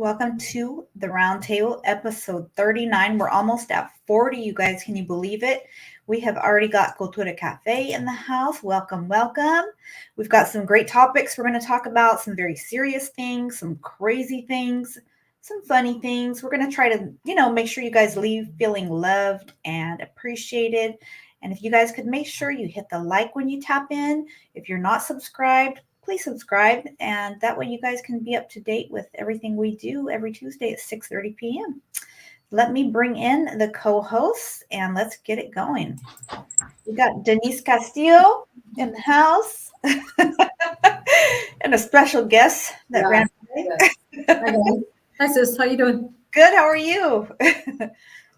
Welcome to the Roundtable, episode 39. We're almost at 40, you guys. Can you believe it? We have already got Cultura Cafe in the house. Welcome, welcome. We've got some great topics we're going to talk about, some very serious things, some crazy things, some funny things. We're going to try to, make sure you guys leave feeling loved and appreciated. And if you guys could make sure you hit the like when you tap in. If you're not subscribed, please subscribe, and that way you guys can be up to date with everything we do every Tuesday at 6:30 p.m. Let me bring in the co-hosts, and let's get it going. We got Denise Castillo in the house, and a special guest that ran away. Hi, sis. How you doing? Good. How are you?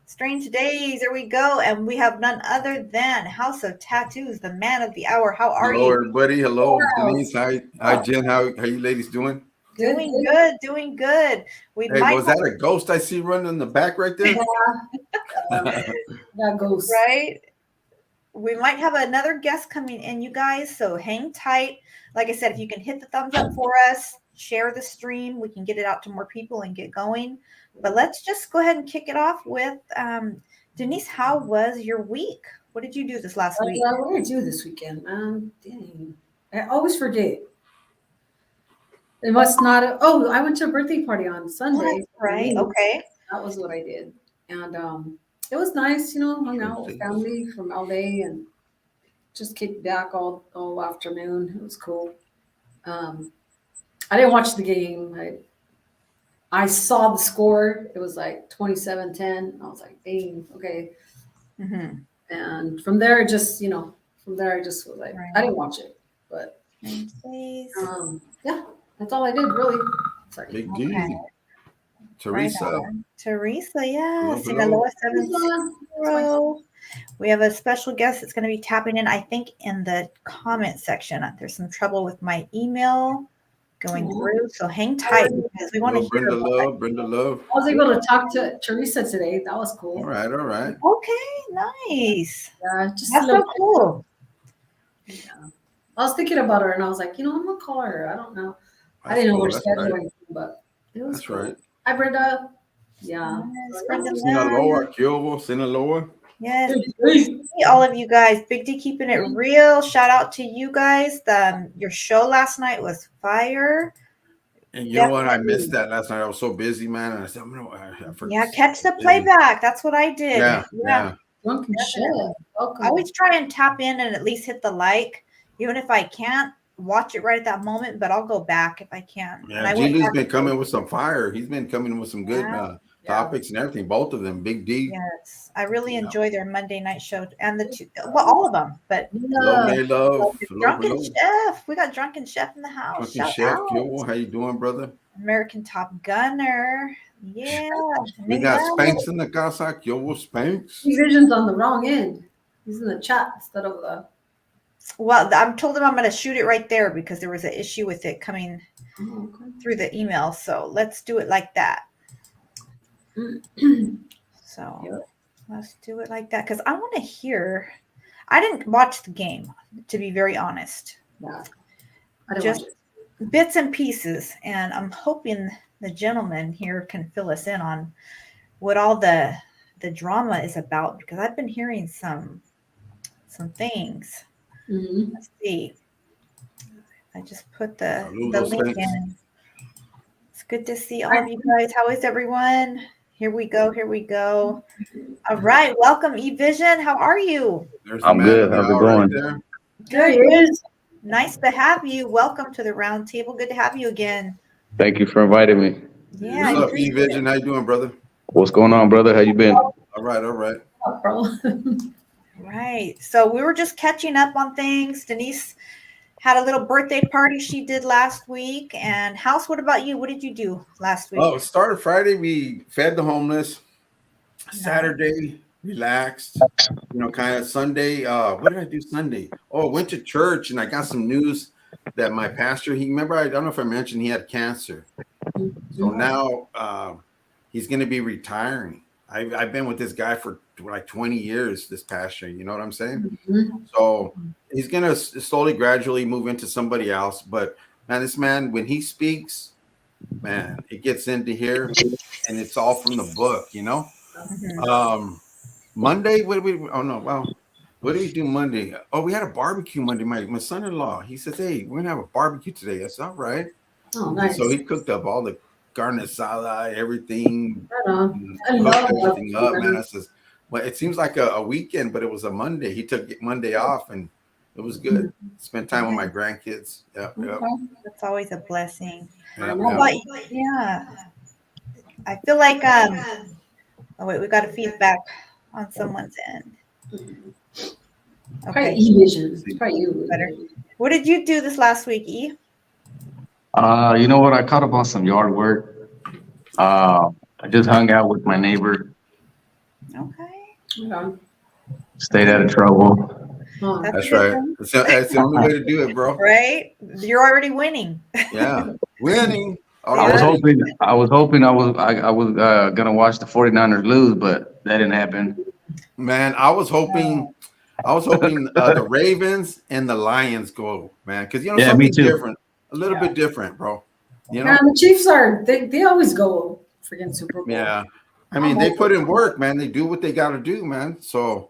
Strange days. There we go. And we have none other than House of Tattoos, the man of the hour. How are you? Hello, everybody. Hello, Denise. Hi, Jen. How you ladies doing? Doing good. Was that a ghost I see running in the back right there? That ghost. Right? We might have another guest coming in, you guys, so hang tight. Like I said, if you can hit the thumbs up for us, share the stream, we can get it out to more people and get going. But let's just go ahead and kick it off with Denise. How was your week? What did you do this last week? What did I do this weekend? Dang. I always forget. It must not have, I went to a birthday party on Sunday. Right. Okay. That was what I did. And it was nice, hung out with family from LA and just kicked back all afternoon. It was cool. I didn't watch the game. I saw the score. It was like 27-10. I was like, dang, okay. Mm-hmm. And from there, I just was like, right. I didn't watch it, but yeah, that's all I did really. Sorry. Big D. Okay. Teresa. Right, Teresa, yeah. Sinaloa 760. We have a special guest that's going to be tapping in, I think, in the comment section. There's some trouble with my email going through, so hang tight because we want to hear Brenda Love. I was able to talk to Teresa today. That was cool. All right. Okay, nice. Yeah, that's so cool. Yeah. I was thinking about her and I was like, I'm gonna call her. I don't know. I didn't know her schedule, right. But it was cool. Right. Hi, Brenda. Yeah. Yes, Brenda. Sinaloa. Yes, all of you guys. Big D keeping it real. Shout out to you guys. Your show last night was fire. And you know what? I missed that last night. I was so busy, man. And I said, catch the playback. That's what I did. Yeah. Drunken Chef. I always try and tap in and at least hit the like, even if I can't watch it right at that moment. But I'll go back if I can. Yeah, Julie's been coming with some fire. He's been coming with some good. Topics and everything, both of them, Big D. Yes, I really enjoy their Monday night show and all of them. But love. Drunken Chef, we got Drunken Chef in the house. Drunken Chef, how you doing, brother? American Top Gunner, yeah. We got Spanx in the casa. Spanx. Evision's on the wrong end. He's in the chat instead of the. Well, I'm told him I'm going to shoot it right there because there was an issue with it coming through the email. So let's do it like that. So let's do it like that because I want to hear. I didn't watch the game, to be very honest. Yeah, just bits and pieces, and I'm hoping the gentleman here can fill us in on what all the drama is about because I've been hearing some things. Mm-hmm. Let's see. I just put the link in. It's good to see all of you guys. How is everyone? Here we go. All right. Welcome, Evision. How are you? I'm good. How's it going? Right there he is. Nice to have you. Welcome to the round table. Good to have you again. Thank you for inviting me. Yeah. What's up, Evision? How you doing, brother? What's going on, brother? How you been? All right. Right. So we were just catching up on things. Denise had a little birthday party she did last week. And House, what about you? What did you do last week? Oh, it started Friday. We fed the homeless. Saturday, relaxed. Kind of Sunday. What did I do Sunday? Oh, I went to church and I got some news that my pastor, I don't know if I mentioned he had cancer. So now he's going to be retiring. I've been with this guy for like 20 years, this pastor, you know what I'm saying? Mm-hmm. So he's going to slowly, gradually move into somebody else. But man, this man, when he speaks, man, it gets into here, and it's all from the book, you know. Mhm. Monday, what did we? Oh no, well, what did we do Monday? Oh, we had a barbecue Monday. My son-in-law, he says, "Hey, we're gonna have a barbecue today." I said, "All right." Oh, And so nice. he cooked up all the carne asada, everything, I know. and I hooked love everything barbecue, up, man. I man. says, well, it seems like a weekend, but it was a Monday. He took Monday off, and it was good. Spent time with my Yeah, grandkids. Yep, yep, Okay. that's always a blessing. I yep, How yep. about know. you? Yeah, I feel like oh wait, we got a feedback on someone's end. Probably Okay, Evision. It's See, probably you. better. What did you do this last week, E? You know what? I caught up on some yard work. I just hung out with my neighbor, Okay, Okay. stayed out of trouble. Huh. that's a that's good right. thing, That's the only way to do it, bro. right? You're already winning. Yeah, winning I was Yeah. already. hoping, I was gonna watch the 49ers lose, but that didn't happen. Man, No. I was hoping the Ravens and the Lions go, man, because you know Yeah, me something too. different, a little bit different, bro. You Man, know, the Chiefs are they always go freaking Super Bowl. yeah. I I'm mean, they put over in work, man. They do what they got to do, man. So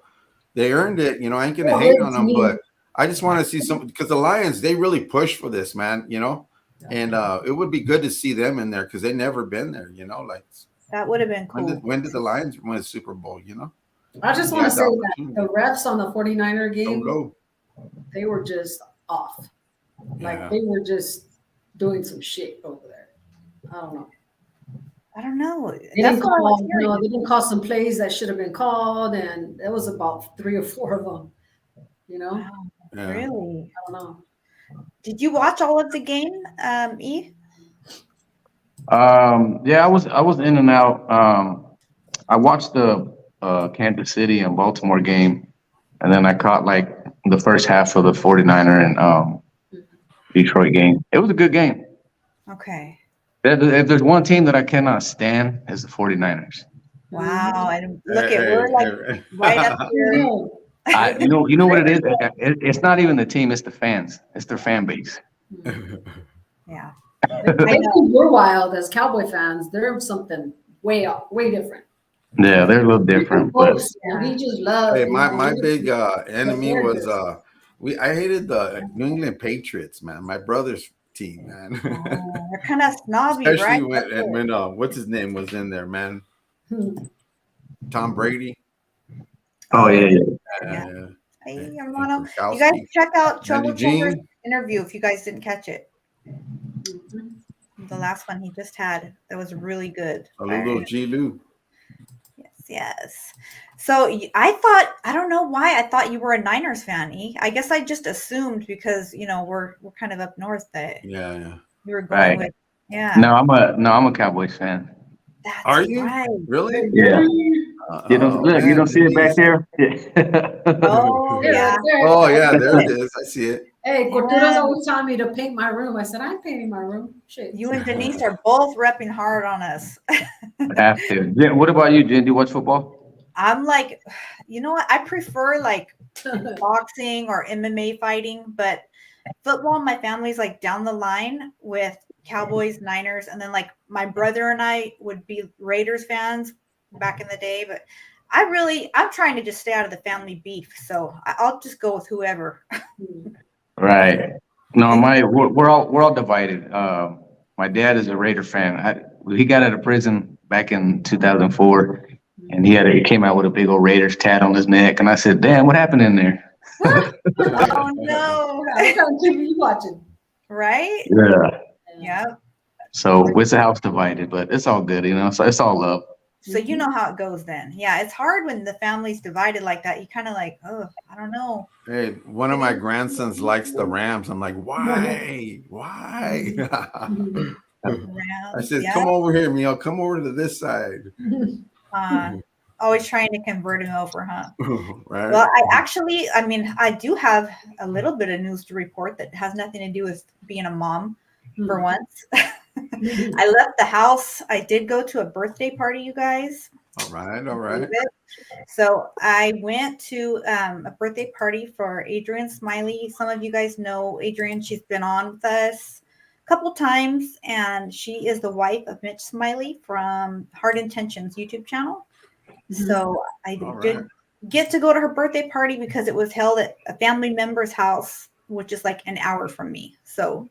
they earned it. You know, I ain't gonna feel hate good on to them, me. but I just want to see some because the Lions they really push for this, man. You know, and it would be good to see them in there because they never been there. You know, like That would have been when did cool. the Lions win a Super Bowl? You know, I just they want to had the say that the opportunity. refs on the 49er So game, low. they were just off. Like Yeah. they were just doing some shit over there. I don't know. I don't know. They That's didn't what I was call, hearing. they didn't call some plays that should have been called, and there was about 3 or 4 of them. You know, Wow, Yeah. really? I don't know. Did you watch all of the game, E? Yeah, I was in and out. I watched the Kansas City and Baltimore game, and then I caught like the first half of the 49er and Detroit game. It was a good game. Okay. If there's one team that I cannot stand, is the 49ers. Wow. And look at Hey, we're like hey, right up You here. know, You know what it is? It's not even the team; it's the fans. It's their fan base. Yeah. they I think know. we're wild as Cowboy fans. They're something way up, way different. Yeah, they're a little Even different, but Post, man, Yeah. he just loves, hey, my big but enemy they're was just I hated the New England Patriots, man. My brother's team, man. Oh, they're kind of snobby, Especially right? That's it. when what's his name was in there, man. hmm. Tom Brady, oh Oh, yeah, yeah. yeah. uh, Hey, and hermano. You guys Gronkowski, check out Andy Trouble Chandler's Jean, interview if you guys didn't catch it. Mhm. The last one he just had. That was really good. Fire Saludo him. G. Lou. Yes, yes. So I thought, I don't know why I thought you were a Niners fan, E. I guess I just assumed because, we're kind of up north that Yeah, yeah. you were going Right. with, yeah, No, I'm a Cowboys fan. that's Are you right. really? Yeah. You don't Oh look. You man, don't see it back Denise. there. Oh, There, right yeah. there. Oh yeah, there it is. I see it. Hey, Cortura's Yeah. always telling me to paint my room. I said, I'm painting my room. Shit. You and Denise are both repping hard on us. Have to. Jen, what about you, Jen? Do you watch football? I'm like, you know what? I prefer like boxing or MMA fighting, but football, my family's like down the line with Cowboys, Niners, and then like my brother and I would be Raiders fans back in the day. But I'm trying to just stay out of the family beef, so I'll just go with whoever. Right. No, And we're all divided. My dad is a Raider fan. He got out of prison back in 2004, and he came out with a big old Raiders tat on his neck. And I said, "Damn, what happened in there?" oh no, What kind of TV you watching? right? Yeah. Yep. So it's a house divided, but it's all good, you know. So it's all love. So you know how it goes then. Yeah, it's hard when the family's divided like that. You kind of like, oh, I don't know. Hey, one of my grandsons likes the Rams. I'm like, why? Why? I Rams, said, yeah. come over here, Mio. Come over to this side. Uh, always trying to convert him over, huh? Right? Well, I mean, I do have a little bit of news to report that has nothing to do with being a mom for once. I left the house. I did go to a birthday party, you guys. All right. All Believe right. it. So I went to a birthday party for Adrian Smiley. Some of you guys know Adrian. She's been on with us. couple times, and she is the wife of Mitch Smiley from Hard Intentions YouTube channel. So I did get to go to her birthday party because it was held at a family member's house, which is like an hour from me. So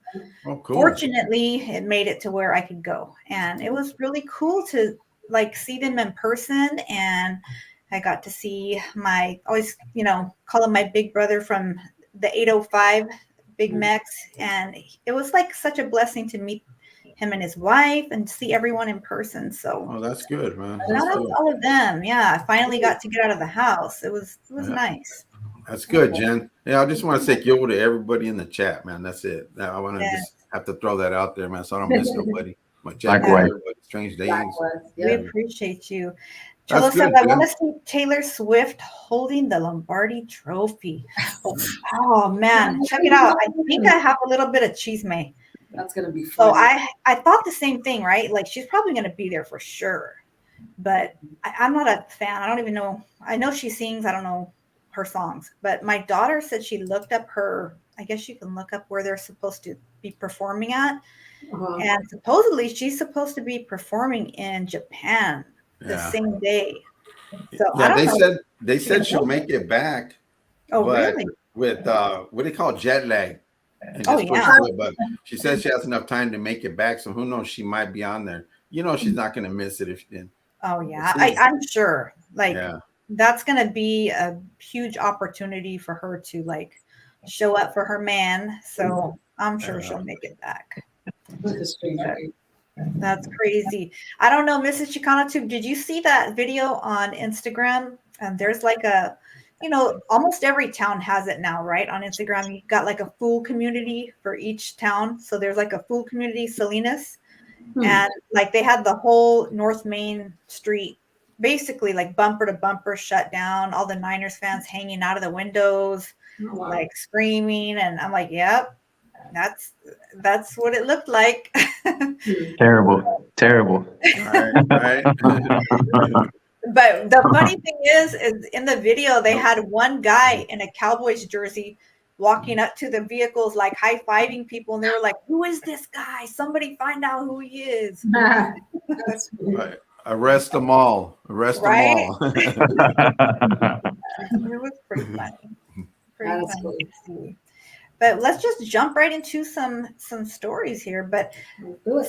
fortunately, it made it to where I could go, and it was really cool to like see them in person. And I got to see my always, call him my big brother from the 805 Big Mex, and it was like such a blessing to meet him and his wife and see everyone in person. So that's good, man. shout out to all of them. Yeah, I finally got to get out of the house. It was nice. That's good, Jen. Yeah, I just want to say yo to everybody in the chat, man. That's it. I want to just have to throw that out there, man, so I don't miss nobody. Likewise. Strange days. We appreciate you. Cholo says, I want to see Taylor Swift holding the Lombardi Trophy. Oh, man. Check it out. I think I have a little bit of chisme. That's going to be fun. So I thought the same thing, right? Like, she's probably going to be there for sure. But I'm not a fan. I don't even know. I know she sings. I don't know her songs. But my daughter said she looked up I guess you can look up where they're supposed to be performing at. And supposedly she's supposed to be performing in Japan the same day. So I don't know. They said she'll make it back. Oh, really? With what they call jet lag. And but she says she has enough time to make it back. So who knows? She might be on there. She's not going to miss it if she didn't. Oh yeah, I'm sure. Like that's going to be a huge opportunity for her to like show up for her man. So I'm sure she'll make it back. That's crazy. I don't know, Mrs. Chicano too. Did you see that video on Instagram? And there's like almost every town has it now, right? On Instagram, you got like a fool community for each town. So there's like a fool community, Salinas, and like they had the whole North Main Street basically like bumper to bumper shut down. All the Niners fans hanging out of the windows, like screaming, and I'm like, yep. That's what it looked like. Terrible. Right. But the funny thing is in the video, they had one guy in a Cowboys jersey walking up to the vehicles, like high-fiving people. And they were like, who is this guy? Somebody find out who he is. Right. Arrest them all. Them all. It was pretty funny. Pretty funny to see. But let's just jump right into some stories here. But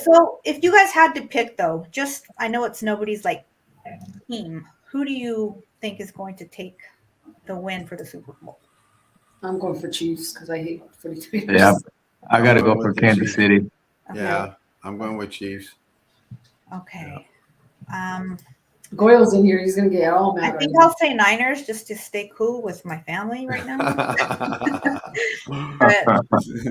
so if you guys had to pick though, I know it's nobody's like team. Who do you think is going to take the win for the Super Bowl? I'm going for Chiefs because I hate 43. Yeah, I got to go for Kansas City. Okay. Yeah, I'm going with Chiefs. Okay. Goyle's in here. He's going to get all mad. I think I'll say Niners just to stay cool with my family right now. But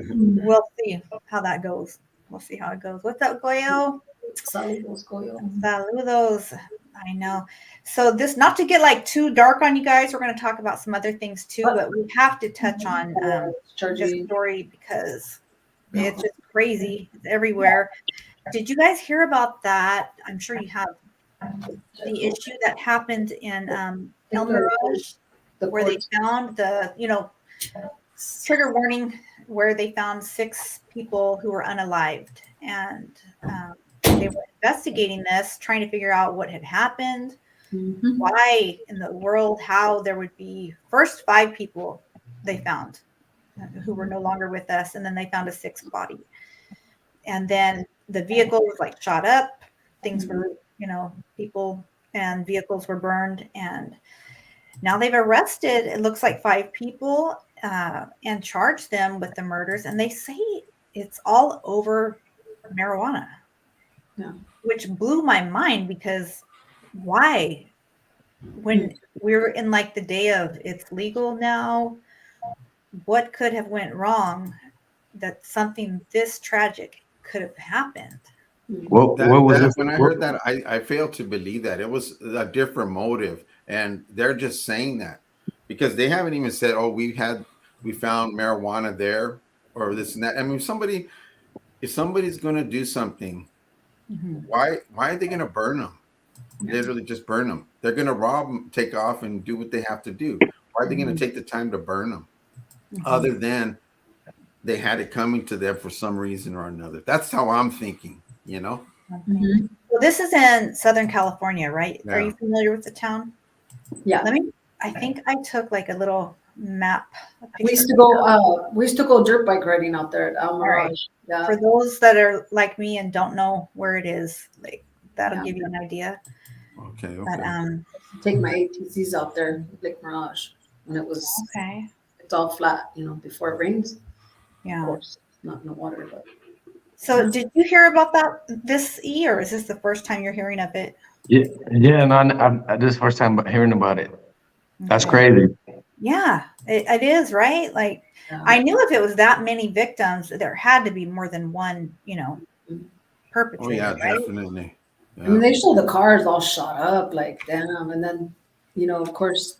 we'll see how that goes. What's up, Goyo? Saludos, Goyo. Saludos. I know. So this, not to get like too dark on you guys, we're going to talk about some other things too, but we have to touch on this story because it's just crazy. It's everywhere. Did you guys hear about that? I'm sure you have. The issue that happened in El Mirage, where they found trigger warning, where they found 6 people who were unalived, and they were investigating this, trying to figure out what had happened, why in the world, how there would be first 5 people they found who were no longer with us, and then they found a 6th body, and then the vehicle was like shot up, things were. People and vehicles were burned, and now they've arrested, it looks like 5 people and charged them with the murders. And they say it's all over marijuana, which blew my mind because why? When we're in like the day of it's legal now, what could have went wrong that something this tragic could have happened? What was this? When I heard that, I failed to believe that it was a different motive, and they're just saying that because they haven't even said, "Oh, we found marijuana there," or this and that. I mean, if somebody's going to do something, why are they going to burn them? Literally, just burn them. They're going to rob them, take off, and do what they have to do. Why are they going to take the time to burn them? Other than they had it coming to them for some reason or another. That's how I'm thinking, you know? Mhm. Well, this is in Southern California, right? Are Yeah. you familiar with the town? Yeah. I think I took like a little map. A We picture. used to go dirt bike riding out there at right. Mirage. Yeah. For those that are like me and don't know where it is, like that'll Yeah. give you an idea. Okay. But Take my ATCs out there, Lake Mirage, when okay. it's all flat, before it rains. Of Yeah. course, not in the water, but So did you hear about this or is this the first time you're hearing of it? Yeah, no, this is the first time hearing about it. That's Okay. crazy. Yeah, it is, right? Like yeah. I knew if it was that many victims, there had to be more than one, Oh perpetrator, yeah, right? definitely. Yeah. I mean, they show the cars all shot up, like damn, and then of course,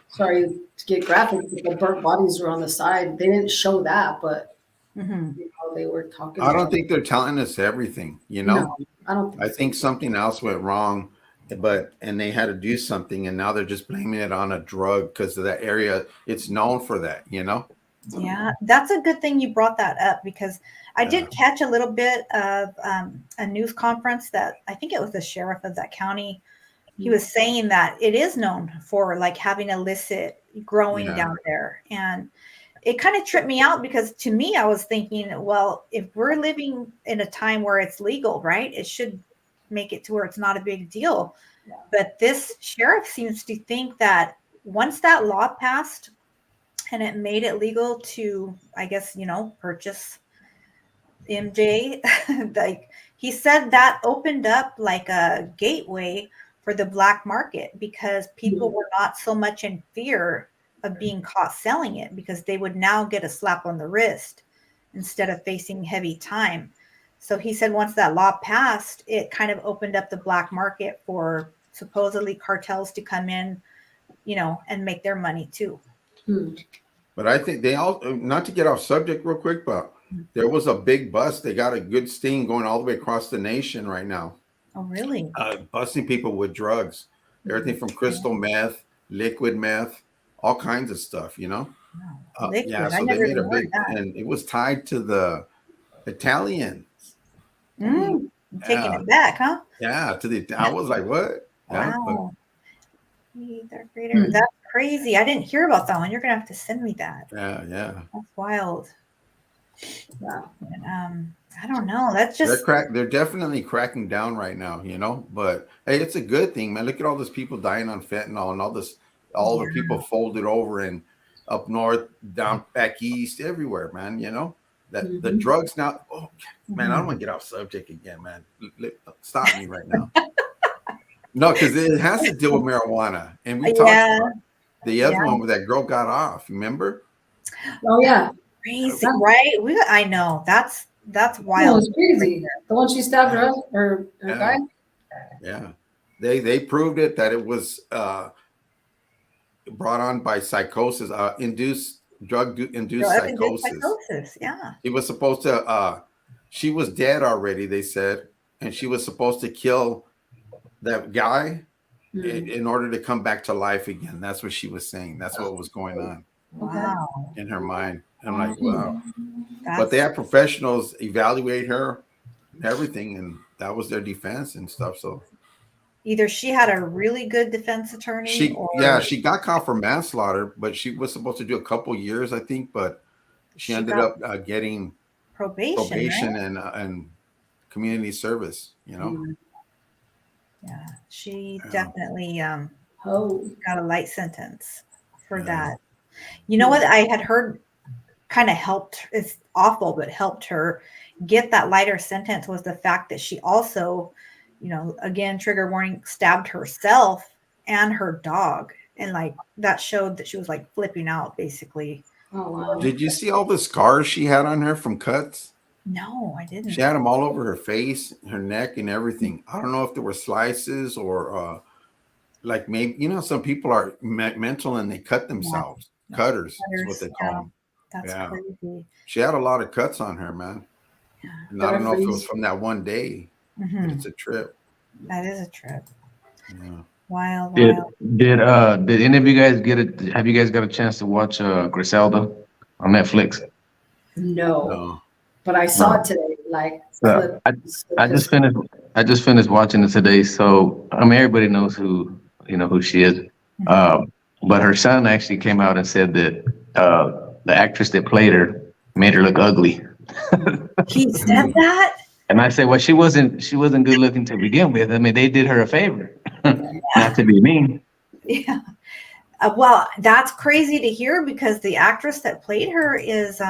sorry to get graphic, but the burnt bodies were on the side. They didn't show that, but Mm-hmm. they were talking. I don't about think they're telling us everything, No, I don't. I think something else went wrong, and they had to do something, and now they're just blaming it on a drug because of that area. It's known for that, Yeah, that's a good thing you brought that up because I did catch a little bit of a news conference that I think it was the sheriff of that county. He was saying that it is known for like having illicit growing down there. And it kind of tripped me out because to me, I was thinking, well, if we're living in a time where it's legal, right, it should make it to where it's not a big deal. Yeah. But this sheriff seems to think that once that law passed and it made it legal to, I guess, purchase MJ, like he said that opened up like a gateway for the black market because people were not so much in fear of being caught selling it because they would now get a slap on the wrist instead of facing heavy time. So he said once that law passed, it kind of opened up the black market for supposedly cartels to come in, and make their money too. But I think they all, not to get off subject real quick, but there was a big bust. They got a good sting going all the way across the nation right now. Oh, really? Busting people with drugs, everything from crystal meth, liquid meth, all kinds of stuff, Liquid. Yeah, I so they never made even a heard big, that. and it was tied to the Italians. Taking it back, huh? Yeah, I was like, what? Yeah, Wow. They're greater. That's crazy. I didn't hear about that one. You're gonna have to send me that. yeah. That's wild. Wow. And, I don't know. That's just They're definitely cracking down right now, But hey, it's a good thing, man. Look at all those people dying on fentanyl and all the people folded over and up north, down back east, everywhere, man. That the drugs now. Oh man, I don't want to get off subject again, man. Stop me right now. No, because it has to deal with marijuana, and we talked about the other one where that girl got off. Remember? Oh yeah. crazy, right? I know that's wild. It's crazy. The one she stabbed her guy. Yeah, they proved it that it was brought on by psychosis, drug-induced psychosis. Yeah, He was supposed to. She was dead already, they said, and she was supposed to kill that guy in order to come back to life again. That's what she was saying. That's what was going on. Wow. In her mind. I'm like, wow. But they had professionals evaluate her and everything, and that was their defense and stuff. So either she had a really good defense attorney she got caught for manslaughter, but she was supposed to do a couple years, I think, but she ended up getting probation right? and community service, Yeah, she definitely got a light sentence for that. You know what I had heard kind of helped, it's awful, but helped her get that lighter sentence was the fact that she also, again, trigger warning, stabbed herself and her dog. And like that showed that she was like flipping out basically. Oh wow. Did you see all the scars she had on her from cuts? No, I didn't. She had them all over her face, her neck, and everything. I don't know if there were slices or like maybe, some people are mental and they cut themselves. Cutters is what they call them. That's crazy. She had a lot of cuts on her, man. Yeah. And I don't know if it was from that one day, but it's a trip. That is a trip. Yeah. Wild. Did any of you guys have you guys got a chance to watch Griselda? on Netflix. No, but I saw it today. Like, So I just finished. I just finished watching it today. So I mean, everybody knows who she is. But her son actually came out and said that the actress that played her made her look ugly. He said that? And I said, well, she wasn't good looking to begin with. I mean, they did her a favor, not to be mean. Yeah. Well, that's crazy to hear because the actress that played her is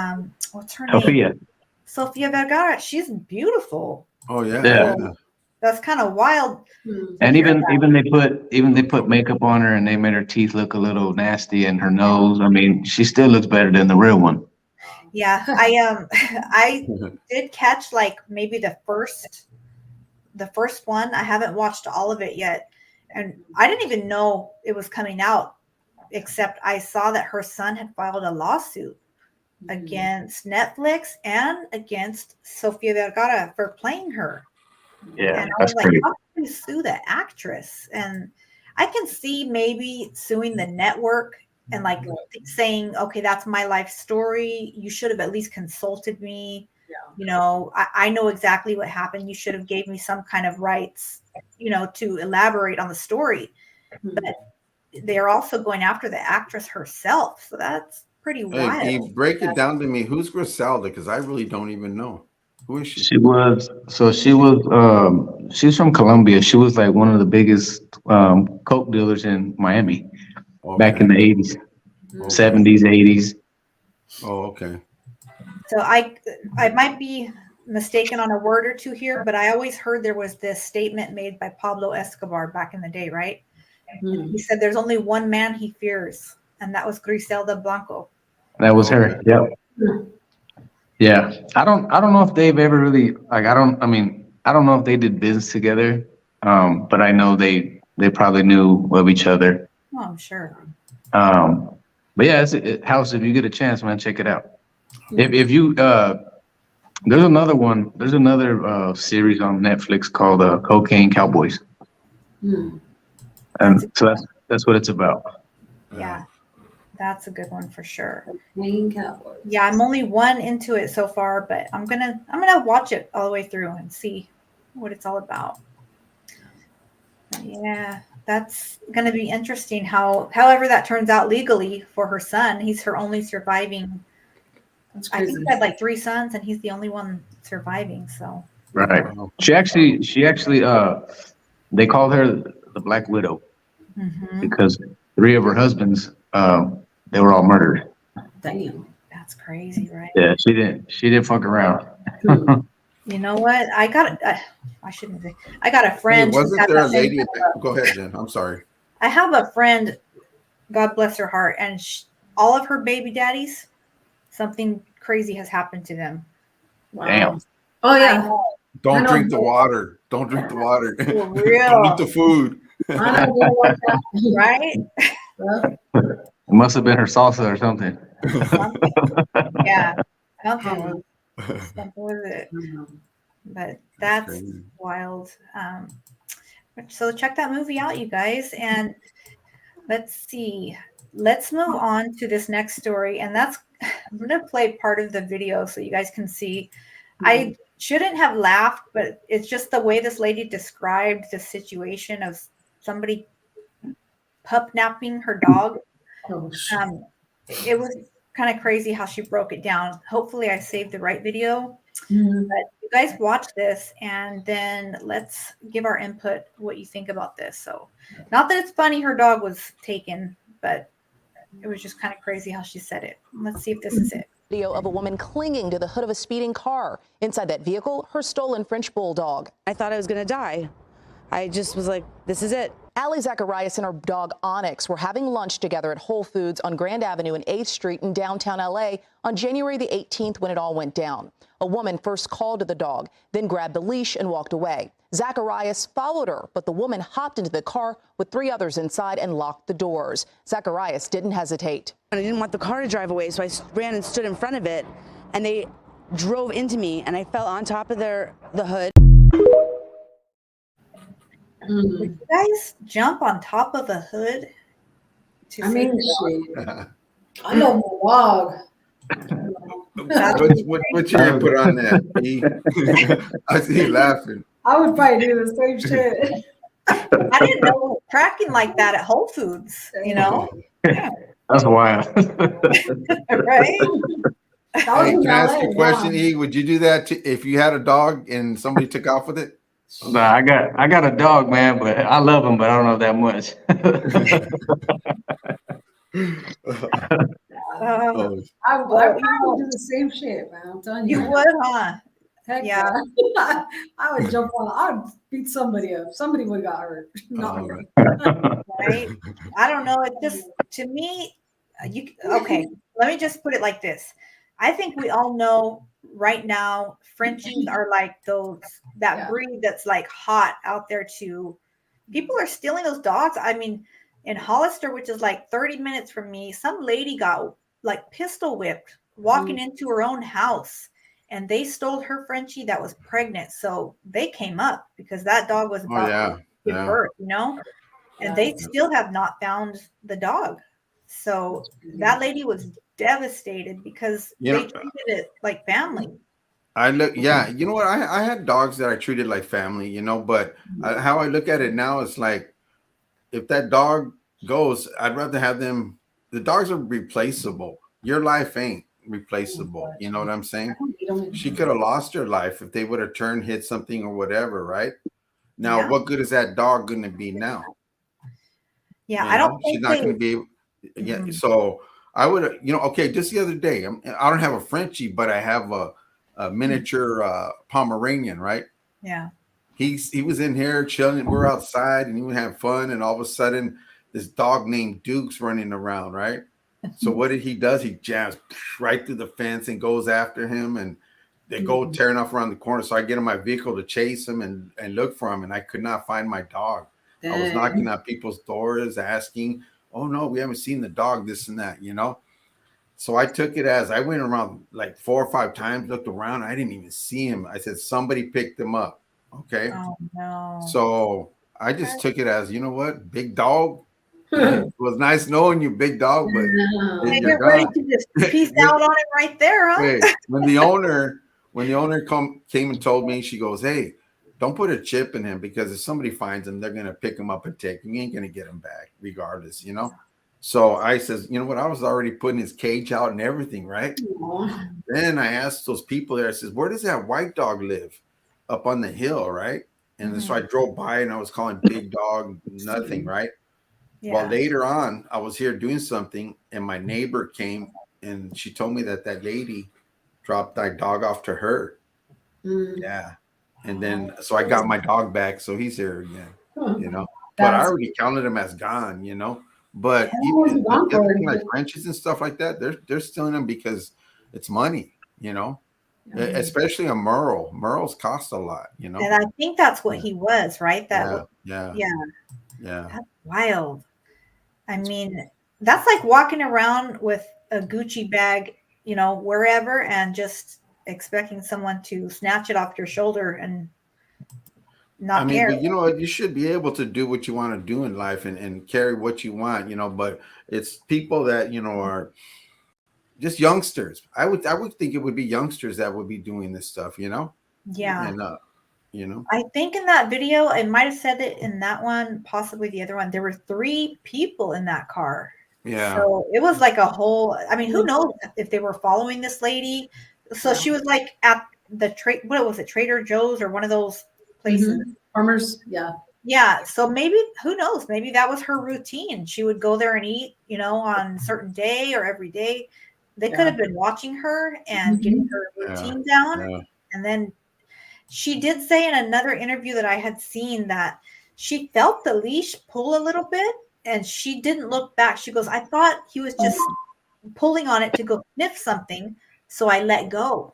what's her name? Sofia Vergara. She's beautiful. Oh yeah. Yeah. That's kind of wild. And even they put makeup on her and they made her teeth look a little nasty and her nose. I mean, she still looks better than the real one. Yeah, I did catch like maybe the first one. I haven't watched all of it yet, and I didn't even know it was coming out. Except I saw that her son had filed a lawsuit against Netflix and against Sofia Vergara for playing her. Yeah, and I was like, how can you sue the actress? And I can see maybe suing the network and like saying, okay, that's my life story. You should have at least consulted me. Yeah. You know, I know exactly what happened. You should have gave me some kind of rights, you know, to elaborate on the story. But they're also going after the actress herself. So that's pretty wild. Can you break it down to me? Who's Griselda? Because I really don't even know. Who is she? She was from Colombia. She was like one of the biggest coke dealers in Miami back in the 80s, 70s, 80s. Oh, okay. So I might be mistaken on a word or two here, but I always heard there was this statement made by Pablo Escobar back in the day, right? And he said there's only one man he fears, and that was Griselda Blanco. That was her. Yep. Yeah. I don't know if they've ever really I don't know if they did business together. But I know they probably knew of each other. Oh, I'm sure. But yeah, House, if you get a chance, man, check it out. If you there's another series on Netflix called Cocaine Cowboys. And so that's what it's about. Yeah. That's a good one for sure. Cocaine Cowboys. Yeah, I'm only one into it so far, but I'm gonna watch it all the way through and see what it's all about. Yeah, that's gonna be interesting. However that turns out legally for her son. He's her only surviving. That's I crazy. think he had like 3 sons, and he's the only one surviving. So Right. She actually they called her the Black Widow because 3 of her husbands they were all murdered. Damn. that's crazy, right? Yeah, she didn't fuck around. You know what? I got a friend. Hey, wasn't there a lady? Go ahead, Jen. I'm sorry. I have a friend, God bless her heart, and all of her baby daddies, something crazy has happened to them. Wow. Damn. Oh yeah. Don't drink the water. Don't drink the water. For real. Don't eat the food. I know like that. Right? It must have been her salsa or something. Yeah. Something was it. But that's crazy. wild. So check that movie out, you guys. And let's see. Let's move on to this next story. And I'm going to play part of the video so you guys can see. I shouldn't have laughed, but it's just the way this lady described the situation of somebody pup napping her dog. It was kind of crazy how she broke it down. Hopefully I saved the right video. But you guys watch this and then let's give our input what you think about this. So not that it's funny her dog was taken, but it was just kind of crazy how she said it. Let's see if this is it. Video of a woman clinging to the hood of a speeding car. Inside that vehicle, her stolen French bulldog. I thought I was going to die. I just was like, this is it. Allie Zacharias and her dog Onyx were having lunch together at Whole Foods on Grand Avenue and 8th Street in downtown L.A. on January the 18th when it all went down. A woman first called to the dog, then grabbed the leash and walked away. Zacharias followed her, but the woman hopped into the car with 3 others inside and locked the doors. Zacharias didn't hesitate. I didn't want the car to drive away, so I ran and stood in front of it, and they drove into me, and I fell on top of the hood. Did you guys jump on top of a hood? I mean, I love my dog. What's your input on that? I see you laughing. I would probably do the same shit. I didn't know it was tracking like that at Whole Foods, you know? Yeah. That's wild. Right? That was Hey, in can I ask you LA, a question, yeah. E? Would you do that if you had a dog and somebody took off with it? Nah, I got a dog, man, but I love him, but I don't know that much. Oh, I probably would do the same shit, man. I'm telling you. You would, huh? Heck Yeah. yeah. I would jump on. I would beat somebody up. Somebody would have got hurt. Not me. Right? I don't know. It just, to me, okay, let me just put it like this. I think we all know right now, Frenchies are like that Yeah. breed that's like hot out there too. People are stealing those dogs. I mean, in Hollister, which is like 30 minutes from me, some lady got like pistol whipped walking into her own house, and they stole her Frenchie that was pregnant. So they came up because that dog was about to give birth, you know? And they still have not found the dog. So that lady was devastated because they treated it like family. you know what? I had dogs that I treated like family, you know, but how I look at it now is like, if that dog goes, I'd rather have them. The dogs are replaceable. Your life ain't replaceable. You know what I'm saying? She could have lost her life if they would have turned, hit something or whatever, right? Now, what good is that dog going to be now? Yeah, You I know, don't she's think not going to be. Yeah, so I would, you know, okay. Just the other day, I don't have a Frenchie, but I have a miniature Pomeranian, right? Yeah. He was in here chilling. We're outside, and he would have fun. And all of a sudden, this dog named Duke's running around, right? So what did he does? He jams right through the fence and goes after him, and they go tearing off around the corner. So I get in my vehicle to chase him and look for him, and I could not find my dog. I was knocking at people's doors asking, "Oh no, we haven't seen the dog," this and that, you know. So I took it as I went around like 4 or 5 times, looked around, I didn't even see him. I said somebody picked him up. Okay. Oh no. So I just took it as, you know what, big dog. It was nice knowing you, big dog, but They you're get ready gone. to just peace out on it right there, huh? Wait, when the owner came and told me, she goes, "Hey, don't put a chip in him because if somebody finds him, they're gonna pick him up and take him. You ain't gonna get him back, regardless, you know." So I says, you know what? I was already putting his cage out and everything, right? Then I asked those people there, I says, "Where does that white dog live?" Up on the hill, right? And so I drove by and I was calling big dog, nothing, right? Yeah. Well, later on, I was here doing something, and my neighbor came and she told me that lady dropped that dog off to her. Yeah. And then so I got my dog back, so he's here again, you know. But I already counted him as gone, you know. But even the other thing, like Frenchies and stuff like that, they're stealing them because it's money, you know. Especially a Merle. Merles cost a lot, you know. And I think that's what he was, right? Yeah. That's wild. I mean, that's like walking around with a Gucci bag, you know, wherever, and just expecting someone to snatch it off your shoulder and not care. But you know what? You should be able to do what you want to do in life and carry what you want, you know. But it's people that, you know, are just youngsters. I would think it would be youngsters that would be doing this stuff, you know? Yeah. And you know. I think in that video, it might have said it in that one, possibly the other one, there were 3 people in that car. Yeah. So it was like a whole, I mean, who knows if they were following this lady. So she was like at the what was it, Trader Joe's or one of those places. Farmers, yeah. Yeah. So maybe, who knows? Maybe that was her routine. She would go there and eat, you know, on a certain day or every day. They could have been watching her and getting her routine down. Yeah. And then she did say in another interview that I had seen that she felt the leash pull a little bit and she didn't look back. She goes, "I thought he was just pulling on it to go sniff something. So I let go."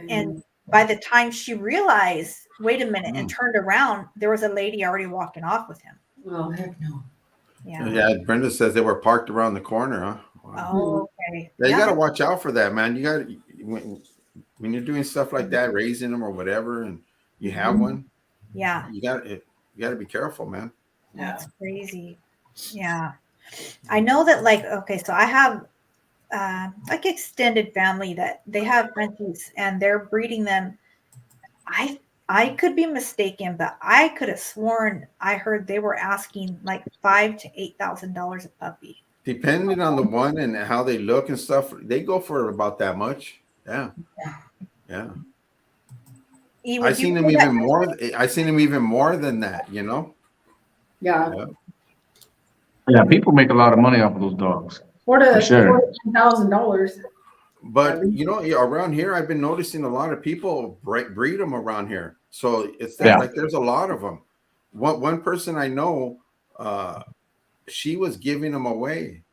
And by the time she realized, wait a minute, and turned around, there was a lady already walking off with him. Oh, heck no. Yeah. Brenda says they were parked around the corner, huh? Wow. Oh, okay. Yeah, you got to watch out for that, man. You got to, when you're doing stuff like that, raising them or whatever, and you have one. Yeah. You got to be careful, man. That's crazy. Yeah. I know that, like, okay, so I have like extended family that they have Frenchies and they're breeding them. I could be mistaken, but I could have sworn I heard they were asking like $5,000 to $8,000 a puppy. Depending on the one and how they look and stuff, they go for about that much. Yeah, yeah. E, I would you seen pay them that? even more. I seen them even more than that. You know. Yeah. Yeah. Yeah, people make a lot of money off of those dogs. $4 For to sure. $10,000. But you know, around here, I've been noticing a lot of people breed them around here. So it's that Yeah. like there's a lot of them. One person I know, she was giving them away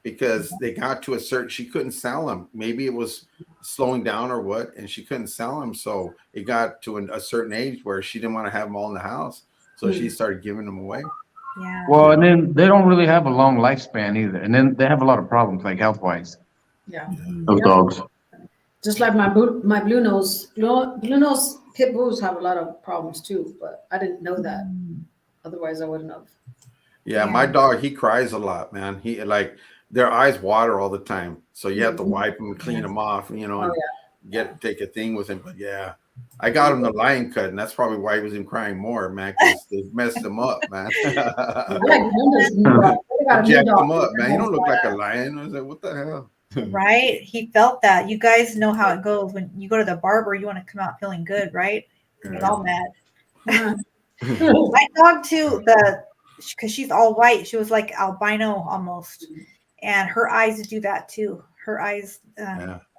because they got to a certain. She couldn't sell them. Maybe it was slowing down or what, and she couldn't sell them. So it got to a certain age where she didn't want to have them all in the house. So she started giving them away. Yeah. Well, and then they don't really have a long lifespan either. And then they have a lot of problems, like health-wise, Yeah. those dogs. Just like my blue nose pit bulls have a lot of problems too, but I didn't know that. Otherwise, I wouldn't have. Yeah, my dog, he cries a lot, man. He like their eyes water all the time. So you have to wipe them and clean them off, you know, and take a thing with him. But yeah, I got him the lion cut, and that's probably why he was even crying more, man, because they messed him up, man. I like Brenda's new dog. They got a new Jacked dog. him up, man. He don't look like a lion. I was like, what the hell? Right? He felt that. You guys know how it goes. When you go to the barber, you want to come out feeling good, right? He's all mad. My dog too, because she's all white. She was like albino almost. And her eyes do that too. Her eyes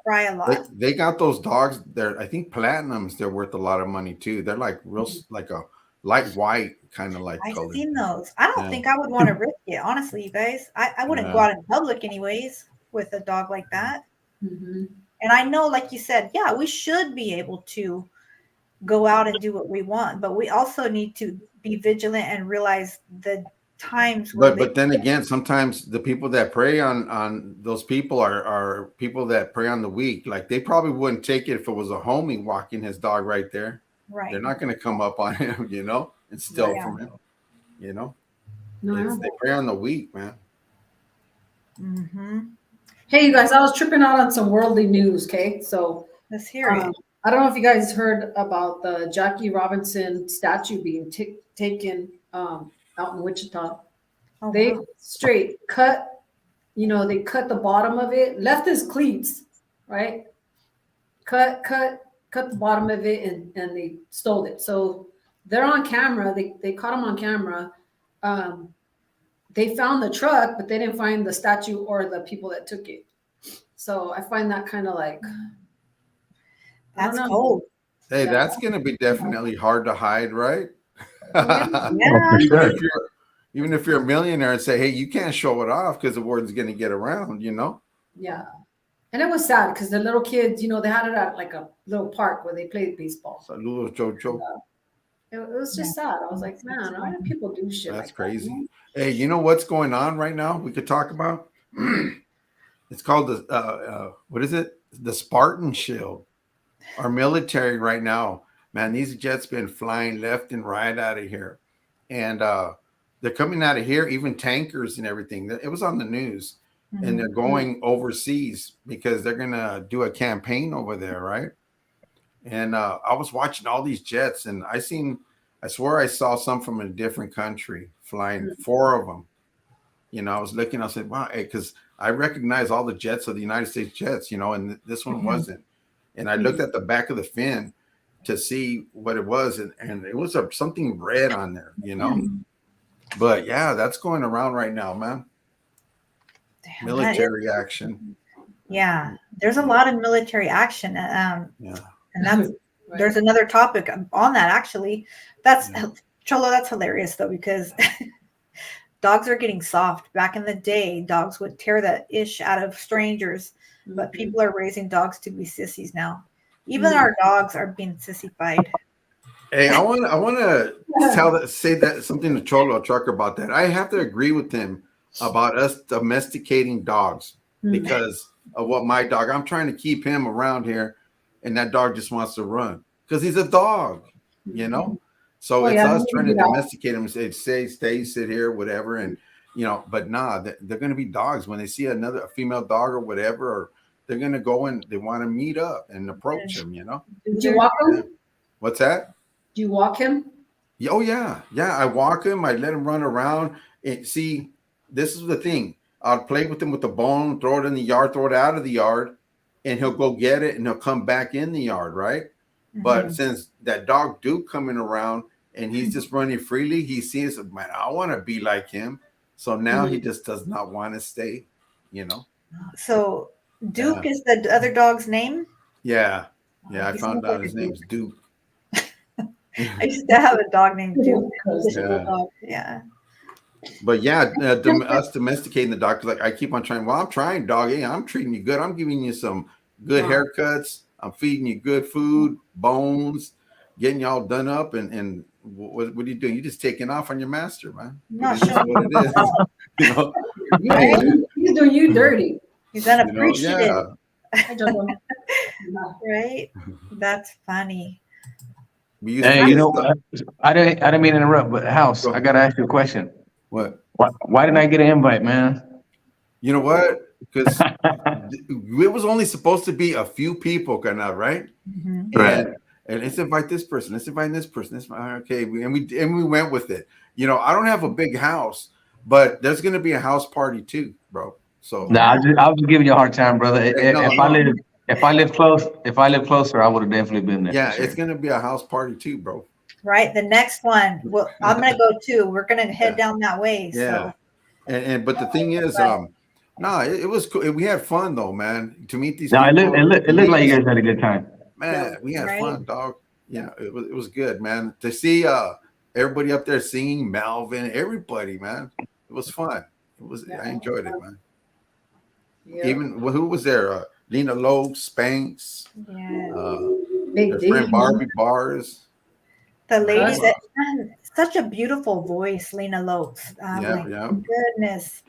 cry a lot. They got those dogs. They're, I think, platinums. They're worth a lot of money too. They're like real, like a light white kind of like I've color. seen those. I don't think I would want to risk it, honestly, you guys. I wouldn't go out in public anyways with a dog like that. Mm-hmm. And I know, like you said, yeah, we should be able to go out and do what we want, but we also need to be vigilant and realize the times where But then again, sometimes the people that prey on those people are people that prey on the weak. Like they probably wouldn't take it if it was a homie walking his dog right there. right. They're not going to come up on him, you know, and steal from him. You know, they prey on the weak, man. Mm-hmm. Hey, you guys, I was tripping out on some worldly news. Okay, so Let's hear it. I don't know if you guys heard about the Jackie Robinson statue being taken out in Wichita. Oh, They wow. straight cut, they cut the bottom of it, left his cleats, right? Cut the bottom of it, and they stole it. So they're on camera. They caught him on camera. They found the truck, but they didn't find the statue or the people that took it. So I find that kind of like, That's cold. Hey, that's going to be definitely hard to hide, right? Yeah. Even if you're a millionaire and say, hey, you can't show it off because the word's going to get around, you know? Yeah. And it was sad because the little kids, they had it at like a little park where they played baseball. Saludos, Jojo. It was just sad. I was like, man, why do people do shit That's like crazy. That? Hey, you know what's going on right now? We could talk about. It's called the what is it? The Spartan Shield. Our military right now, man, these jets been flying left and right out of here, and they're coming out of here, even tankers and everything. It was on the news, and they're going overseas because they're gonna do a campaign over there, right? And I was watching all these jets, and I swear I saw some from a different country flying, 4 of them. I was looking, I said, wow, because I recognize all the jets of the United States jets, and this one wasn't. And I looked at the back of the fin to see what it was, and it was something red on there, But yeah, that's going around right now, man. Damn, military action. Yeah, there's a lot of military action. Yeah. And that's there's another topic on that actually. Cholo, that's hilarious though, because dogs are getting soft. Back in the day, dogs would tear the ish out of strangers, but people are raising dogs to be sissies now. Even our dogs are being sissified. Hey, I want to say that something to Cholo Trucker about that. I have to agree with him about us domesticating dogs because of what my dog. I'm trying to keep him around here, and that dog just wants to run because he's a dog, So it's us trying to domesticate him and say, stay, sit here, whatever. And but nah, they're going to be dogs. When they see a female dog or whatever, or they're going to go and they want to meet up and approach them, Did you walk him? Yeah. What's that? Do you walk him? Oh yeah. I walk him. I let him run around. And see, this is the thing. I'll play with him with the bone, throw it in the yard, throw it out of the yard, and he'll go get it and he'll come back in the yard, right? Mm-hmm. But since that dog Duke coming around and he's just running freely, he sees, man, I want to be like him. So now he just does not want to stay, So Duke is the other dog's name? Yeah. Yeah, I found out his name's Duke. I used to have a dog named Duke. Yeah. But yeah, us domesticating the dog, like I keep on trying. Well, I'm trying, dog. Hey, I'm treating you good. I'm giving you some good haircuts. I'm feeding you good food, bones, getting you all done up. And what are you doing? You're just taking off on your master, man. Not sure what it is. He's doing you dirty. He's unappreciative. I don't know. Right? That's funny. Hey, I didn't mean to interrupt, but House, I gotta ask you a question. What? Why didn't I get an invite, man? You know what? Because it was only supposed to be a few people, kind of, right? Mm-hmm. Right. And let's invite this person. Let's invite this person. Okay, we went with it. I don't have a big house, but there's gonna be a house party too, bro. So I was just giving you a hard time, brother. If I live closer, I would have definitely been there. Yeah, it's gonna be a house party too, bro. Right. The next one, well, I'm gonna go too. We're gonna head down that way. Yeah. So. But the thing is, it was cool. We had fun though, man. To meet these people. It looked like you guys had a good time. Man, we had fun, dog. Yeah, it was good, man. To see everybody up there singing, Melvin, everybody, man. It was fun. I enjoyed it, man. Yeah. Even who was there? Lena Lowe, Spanx, Big D, friend Barbie Bars. The lady that such a beautiful voice, Lena Lowe. Goodness,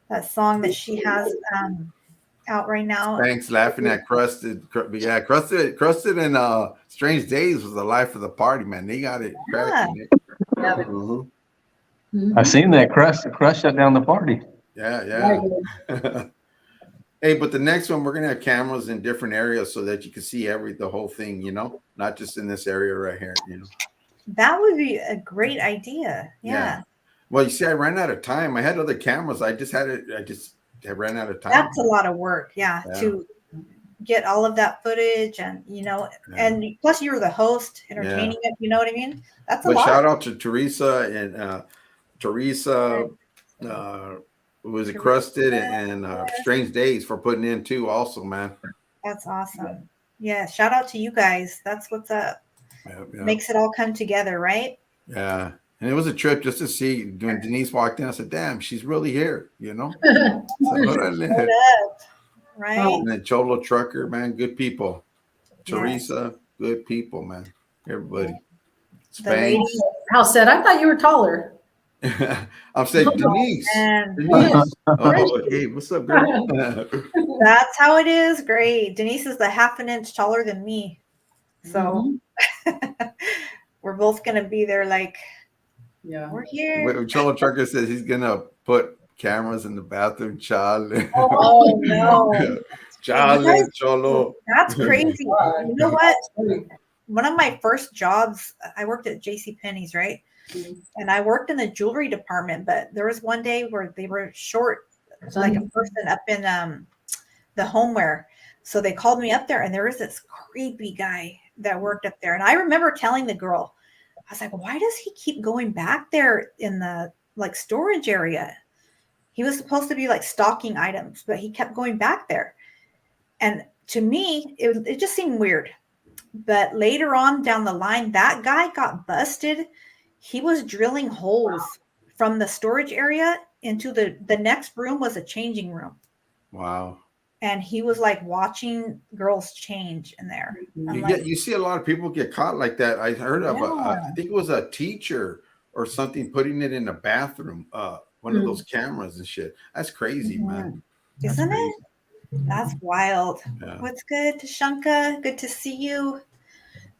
that song that she has out right now. Spanx laughing at Crusted. Yeah, Crusted and Strange Days was the life of the party, man. They got it cracking. I seen that Crush shut down the party. Yeah. Hey, but the next one, we're going to have cameras in different areas so that you can see the whole thing, not just in this area right here, That would be a great idea. Yeah. Well, you see, I ran out of time. I had other cameras. I ran out of time. That's a lot of work. Yeah. To get all of that footage and, and plus you were the host entertaining it. You know what I mean? That's a lot. Shout out to Teresa and was it Crusted and Strange Days for putting in too also, man. That's awesome. Yeah, shout out to you guys. That's what's up. Makes it all come together, right? Yeah. And it was a trip just to see when Denise walked in. I said, damn, she's really here, So, right. And then Cholo Trucker, man, good people. Teresa, good people, man. Everybody. Spanx. How said I thought you were taller. I'm saying Denise. Denise. Oh, hey, what's up, girl? That's how it is. Great. Denise is the half an inch taller than me. So we're both gonna be there like we're here. Cholo Trucker says he's gonna put cameras in the bathroom, Charlie. Oh no. Charlie, Cholo. That's crazy. You know what? One of my first jobs, I worked at JCPenney's, right? And I worked in the jewelry department, but there was one day where they were short, like a person up in the homeware. So they called me up there, and there was this creepy guy that worked up there. And I remember telling the girl, I was like, why does he keep going back there in the storage area? He was supposed to be stocking items, but he kept going back there. And to me, it just seemed weird. But later on down the line, that guy got busted. He was drilling holes from the storage area into the next room was a changing room. Wow. And he was watching girls change in there. You see a lot of people get caught like that. I heard of I think it was a teacher or something putting it in a bathroom, one of those cameras and shit. That's crazy, man. Isn't it? That's wild. Yeah. What's good, Tashanka? Good to see you.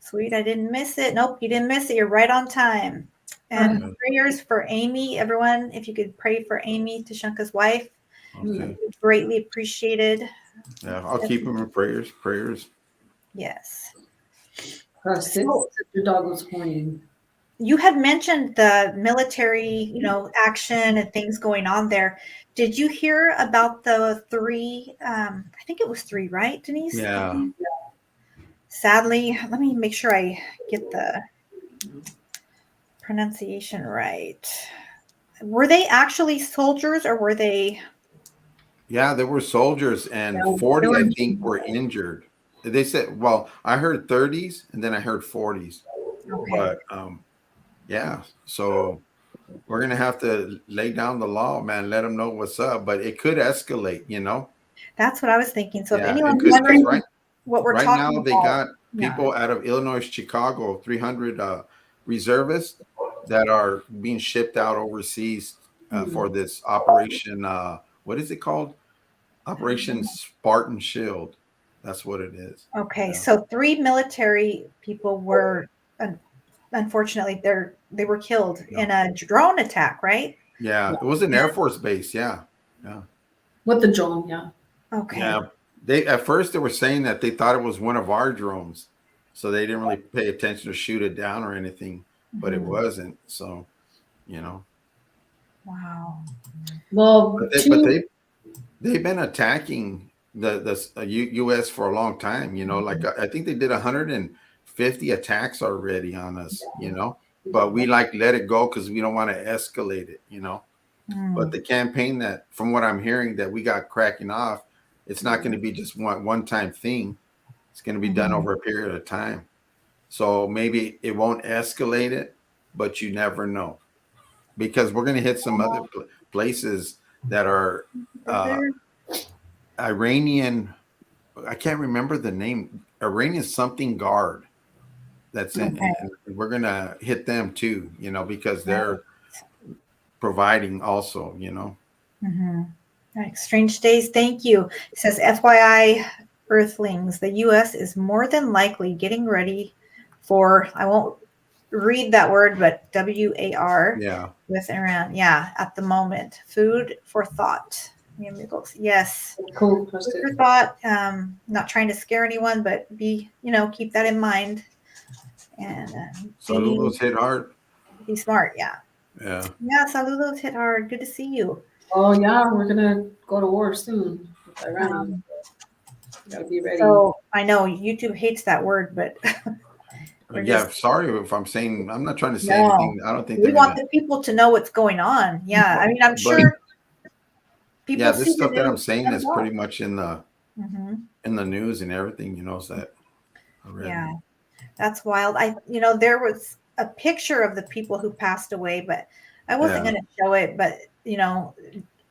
Sweet, I didn't miss it. Nope, you didn't miss it. You're right on time. And prayers for Amy, everyone. If you could pray for Amy, Tashanka's wife, Okay. greatly appreciated. Yeah, I'll keep them in prayers. Prayers. Yes. Your dog was horny. You had mentioned the military, action and things going on there. Did you hear about the 3? I think it was 3, right, Denise? Yeah. Sadly, let me make sure I get the pronunciation right. Were they actually soldiers or were they? Yeah, there were soldiers, and Yeah, 40, they were I think, were injured. They said, well, I heard 30s, and then I heard 40s. Okay. But yeah, so we're gonna have to lay down the law, man. Let them know what's up, but it could escalate, That's what I was thinking. So if Yeah, anyone's because wondering what we're right talking now they about, got people out of Illinois, Chicago, 300 reservists that are being shipped out overseas for this operation. What is it called? Operation Spartan Shield. That's what it is. Okay, Yeah. so 3 military people were, unfortunately, they were killed in a drone attack, right? Yeah, it was an Air Force base. Yeah. With the drone, yeah. Okay. Yeah. They at first they were saying that they thought it was one of our drones, so they didn't really pay attention to shoot it down or anything, but it wasn't. So, Wow. Well, but they've been attacking the U.S. for a long time. Like I think they did 150 attacks already on us. But we let it go because we don't want to escalate it. But the campaign that, from what I'm hearing, that we got cracking off, it's not going to be just one time thing. It's going to be done over a period of time. So maybe it won't escalate it, but you never know, because we're going to hit some other places that are Iranian. I can't remember the name. Iranian something guard. That's it. And we're going to hit them too, because they're providing also, Right. Strange days. Thank you. It says, FYI, Earthlings, the U.S. is more than likely getting ready for, I won't read that word, but WAR with Iran. Yeah, at the moment. Food for thought. Yes. cool. Food for thought. Not trying to scare anyone, but keep that in mind. And Saludos hit hard. Be smart. Yeah. Yeah. Yeah. Saludos hit hard. Good to see you. Oh yeah, we're gonna go to war soon with Iran. Gotta be ready. So I know YouTube hates that word, but sorry if I'm saying, I'm not trying to say anything. I don't think we want the people to know what's going on. Yeah, I mean, I'm sure people. Yeah, this stuff that I'm saying is pretty much in the news and everything. So that. Yeah, that's wild. There was a picture of the people who passed away, but I wasn't going to show it. But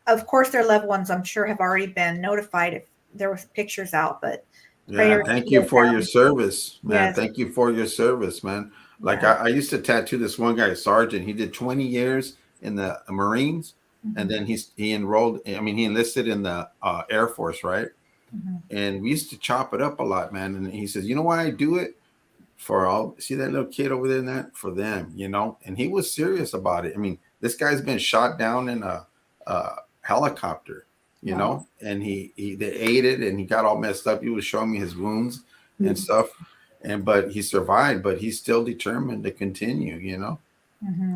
of course, their loved ones, I'm sure, have already been notified if there was pictures out. But thank you for your service, man. Yes. Thank you for your service, man. Like I used to tattoo this one guy, Sergeant. He did 20 years in the Marines, and then he enrolled. I mean, he enlisted in the Air Force, right? And we used to chop it up a lot, man. And he says, you know why I do it? See that little kid over there, for them, And he was serious about it. I mean, this guy's been shot down in a helicopter, and they ate it, and he got all messed up. He was showing me his wounds and stuff, but he survived. But he's still determined to continue,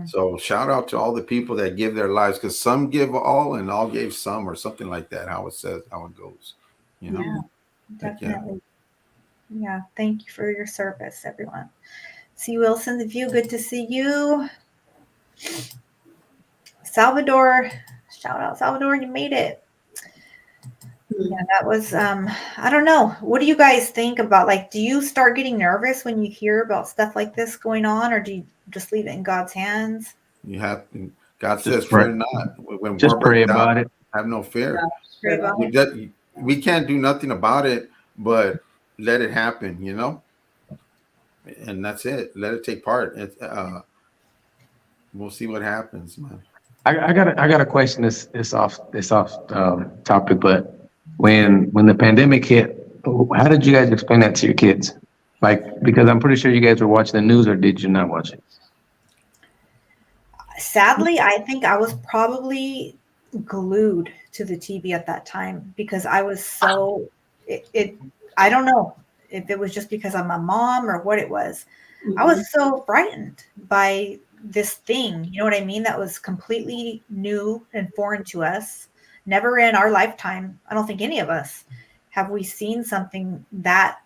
So shout out to all the people that give their lives, because some give all and all gave some, or something like that. How it goes, Yeah, definitely. Yeah, thank you for your service, everyone. C. Wilson, the View, good to see you. Salvador, shout out, Salvador, you made it. Yeah, that was, I don't know. What do you guys think about, do you start getting nervous when you hear about stuff like this going on, or do you just leave it in God's hands? You have to. God says, fear not. When just pray about it. Have no fear. Yeah, pray about it. We can't do nothing about it, but let it happen, and that's it. Let it take part. We'll see what happens, man. I got a question. It's off topic, but when the pandemic hit, how did you guys explain that to your kids? Because I'm pretty sure you guys were watching the news, or did you not watch it? Sadly, I think I was probably glued to the TV at that time because I was so it I don't know if it was just because I'm a mom or what it was. I was so frightened by this thing, you know what I mean? That was completely new and foreign to us. Never in our lifetime, I don't think any of us have we seen something that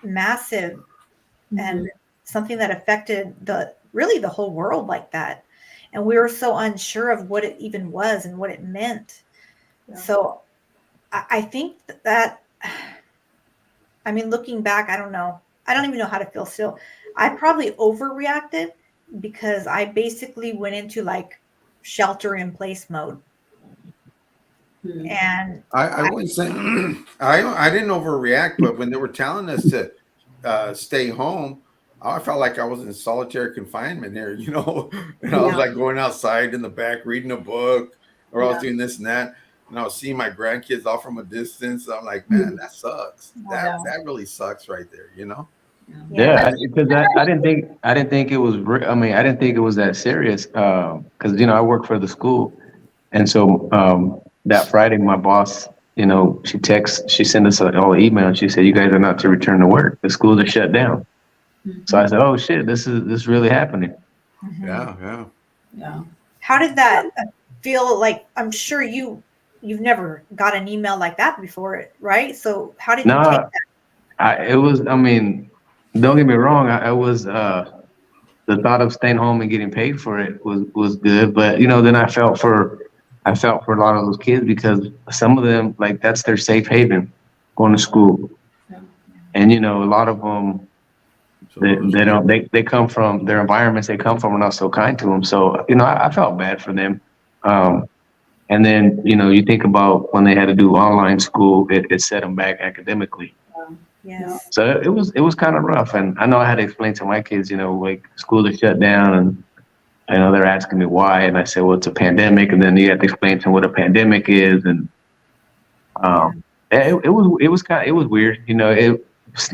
massive and something that affected the whole world like that. And we were so unsure of what it even was and what it meant. Yeah. So I think that, I mean, looking back, I don't know. I don't even know how to feel still. I probably overreacted because I basically went into like shelter in place mode. And I wouldn't say I didn't overreact, but when they were telling us to stay home, I felt like I was in solitary confinement here, you know. And I was like going outside in the back reading a book, or I was doing this and that, and I was seeing my grandkids off from a distance. I'm like, man, that sucks. That really sucks right there, you know. Yeah, because I didn't think it was. I mean, I didn't think it was that serious. Because I work for the school, and so that Friday, my boss, she sent us all an email, and she said, "You guys are not to return to work. The schools are shut down." So I said, "Oh shit, this is really happening." Yeah. How did that feel like? I'm sure you've never got an email like that before, right? So how did you take that? It was. I mean, don't get me wrong. I was the thought of staying home and getting paid for it was good, but then I felt for a lot of those kids because some of them, like, that's their safe haven, going to school, and a lot of them. They come from their environments they come from are not so kind to them. So, I felt bad for them. And then, you think about when they had to do online school, it set them back academically. Yes. So it was kind of rough. And I know I had to explain to my kids, like school is shut down, and they're asking me why. And I said, well, it's a pandemic. And then you have to explain to them what a pandemic is. And it was weird.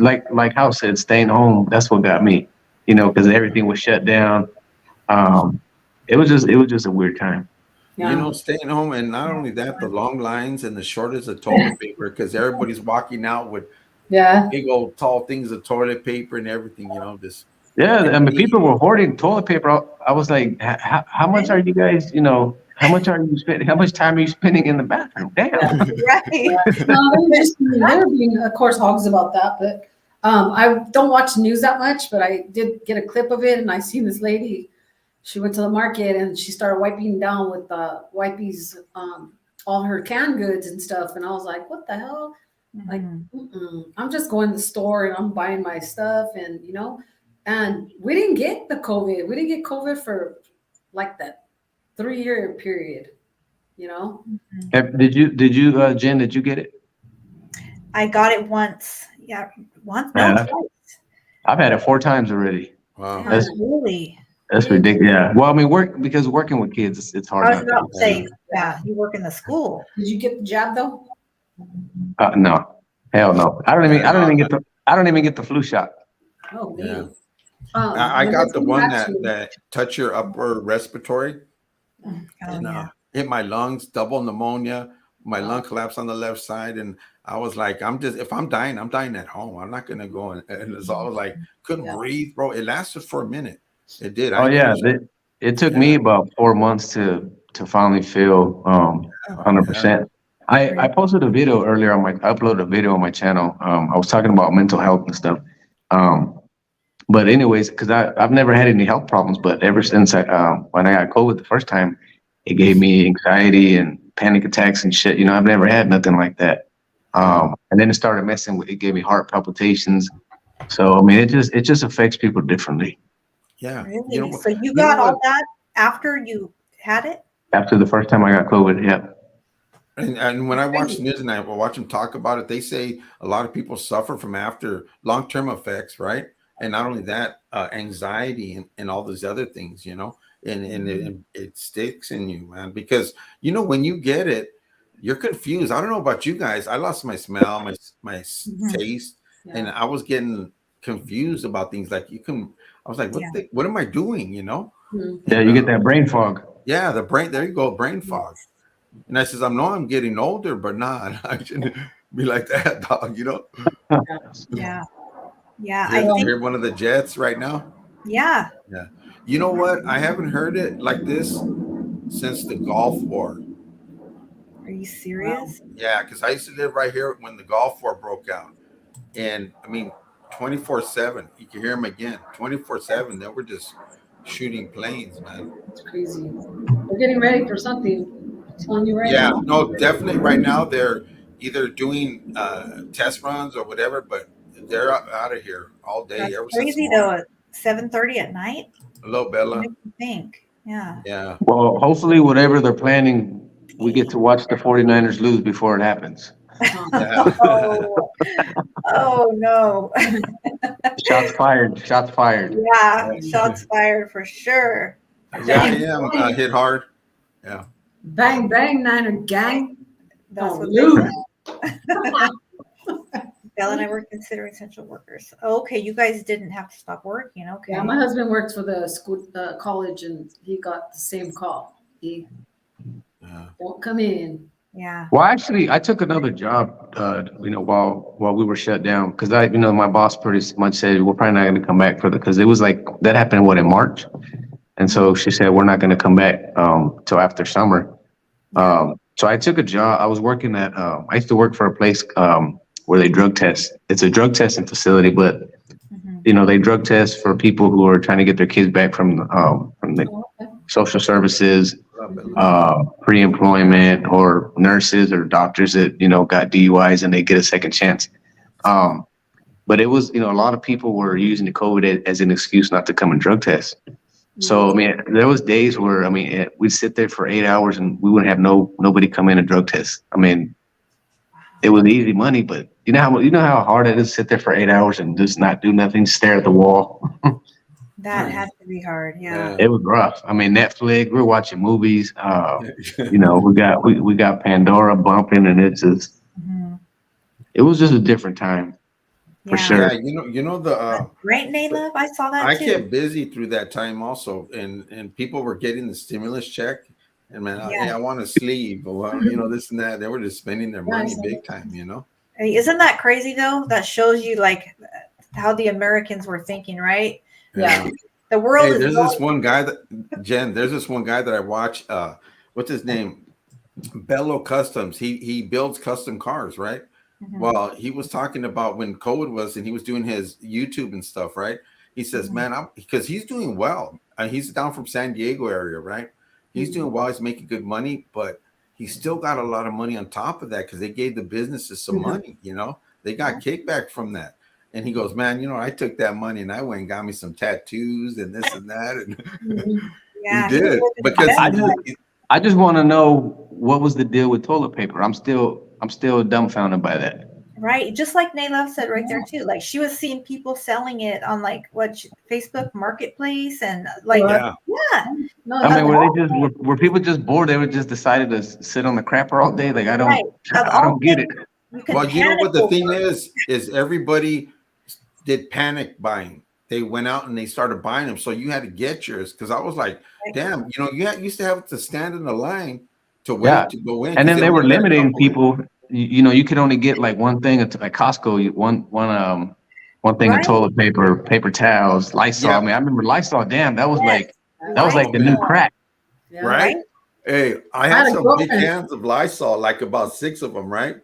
Like House said, staying home, that's what got me, because everything was shut down. It was just a weird time. Staying home, and not only that, the long lines and the shortage of toilet paper because everybody's walking out with big old tall things of toilet paper and everything. I mean, people were hoarding toilet paper. I was like, how much are you guys? How much are you spending? How much time are you spending in the bathroom? Damn. Right. No, they're being, of course, hogs about that. But I don't watch the news that much, but I did get a clip of it, and I seen this lady. She went to the market and she started wiping down with wipes all her canned goods and stuff. And I was like, what the hell? Like, I'm just going to the store and I'm buying my stuff, and and we didn't get the COVID. We didn't get COVID for like that 3-year period, Did you, Jen, did you get it? I got it once. Yeah, once. No, Yeah. twice. I've had it 4 times already. Wow. Really? That's ridiculous. Yeah. Well, I mean, working with kids, it's hard. I was about to say, you work in the school. Did you get the jab though? No, hell no. I don't even get the flu shot. Oh man. Yeah. I got the one that touch your upper respiratory, and hit my lungs, double pneumonia. My lung collapsed on the left side, and I was like, if I'm dying at home. I'm not gonna go and it's all like couldn't breathe, bro. It lasted for a minute. It did. It took me about 4 months to finally feel 100%. I posted a video earlier I uploaded a video on my channel. I was talking about mental health and stuff. But anyways, because I've never had any health problems, but ever since when I got COVID the first time, it gave me anxiety and panic attacks and shit. I've never had nothing like that. And then it started messing with it, gave me heart palpitations. So I mean, it just affects people differently. Yeah. Really? So you got all that after you had it? After the first time I got COVID, yeah. And when I watch news and I watch them talk about it, they say a lot of people suffer from after long-term effects, right? And not only that, anxiety and all those other things, and it sticks in you, man, because when you get it, you're confused. I don't know about you guys. I lost my smell, my taste, and I was getting confused about things. Like I was like, what am I doing? Yeah, you get that brain fog. Yeah, the brain. There you go, brain fog. And I says, I know I'm getting older, but not. I shouldn't be like that, dog. You know. Yeah. Yeah. Hear, I think. hear one of the jets right now. Yeah. Yeah. You know what? I haven't heard it like this since the Gulf War. Are you serious? Yeah, because I used to live right here when the Gulf War broke out. And I mean, 24/7. You can hear them again. 24/7. They were just shooting planes, man. It's crazy. We're getting ready for something. I'm telling you right Yeah, now. no, definitely. Right now, they're either doing test runs or whatever, but they're out of here all day. That's Ever since crazy the though. morning. At 7:30 at night. Hello, Bella. Makes me think. Yeah. Yeah. Well, hopefully, whatever they're planning, we get to watch the 49ers lose before it happens. Yeah. Oh, oh no. Shots fired. Shots fired. Yeah. Shots fired for sure. Yeah, I am hit hard. Yeah. Bang, bang, Niner gang. That's Don't what lose. they said. Bella and I were considered essential workers. Okay, you guys didn't have to stop working. Okay. Yeah, my husband works for the school, college, and he got the same call. He won't come in. Yeah. Well, actually, I took another job, while we were shut down, because my boss pretty much said we're probably not going to come back because it was like that happened in March, and so she said we're not going to come back till after summer. So I took a job. I was working at I used to work for a place where they drug test. It's a drug testing facility, but they drug test for people who are trying to get their kids back from the social services, pre-employment, or nurses or doctors that got DUIs and they get a second chance. But it was a lot of people were using the COVID as an excuse not to come and drug test. So I mean, there was days where we'd sit there for 8 hours and we wouldn't have nobody come in and drug test. I mean, it was easy money, but you know how hard it is to sit there for 8 hours and just not do nothing, stare at the wall. That had to be hard. Yeah. It was rough. I mean, Netflix, we were watching movies. We got Pandora bumping, and it was just a different time. For sure. Yeah, you know the Right, Nayla? I saw that I too. kept busy through that time also, and people were getting the stimulus check, and man, I want a sleeve, or this and that. They were just spending their money big time, Hey, isn't that crazy though? That shows you like how the Americans were thinking, right? Yeah. The world is. There's this one guy that I watch. What's his name? Bello Customs. He builds custom cars, right? Well, he was talking about when COVID was, and he was doing his YouTube and stuff, right? He says, man, because he's doing well. He's down from San Diego area, right? He's doing well. He's making good money, but he's still got a lot of money on top of that because they gave the businesses some money, They got kickback from that. And he goes, man, I took that money and I went and got me some tattoos and this and that. And he did. Because I just want to know what was the deal with toilet paper. I'm still dumbfounded by that. Right. Just like Nayla said right there too. Like she was seeing people selling it on Facebook Marketplace and were people just bored? They were just decided to sit on the crapper all day. Like I don't get it. Well, you know what the thing is everybody did panic buying. They went out and they started buying them. So you had to get yours. Cause I was like, damn, you used to have to stand in the line to wait to go in. And then they were limiting people. You could only get like one thing at Costco, one thing of toilet paper, paper towels, Lysol. I mean, I remember Lysol. Damn, that was like the new crack. Yeah. Right? Hey, I had some big cans of Lysol, like about 6 of them, right?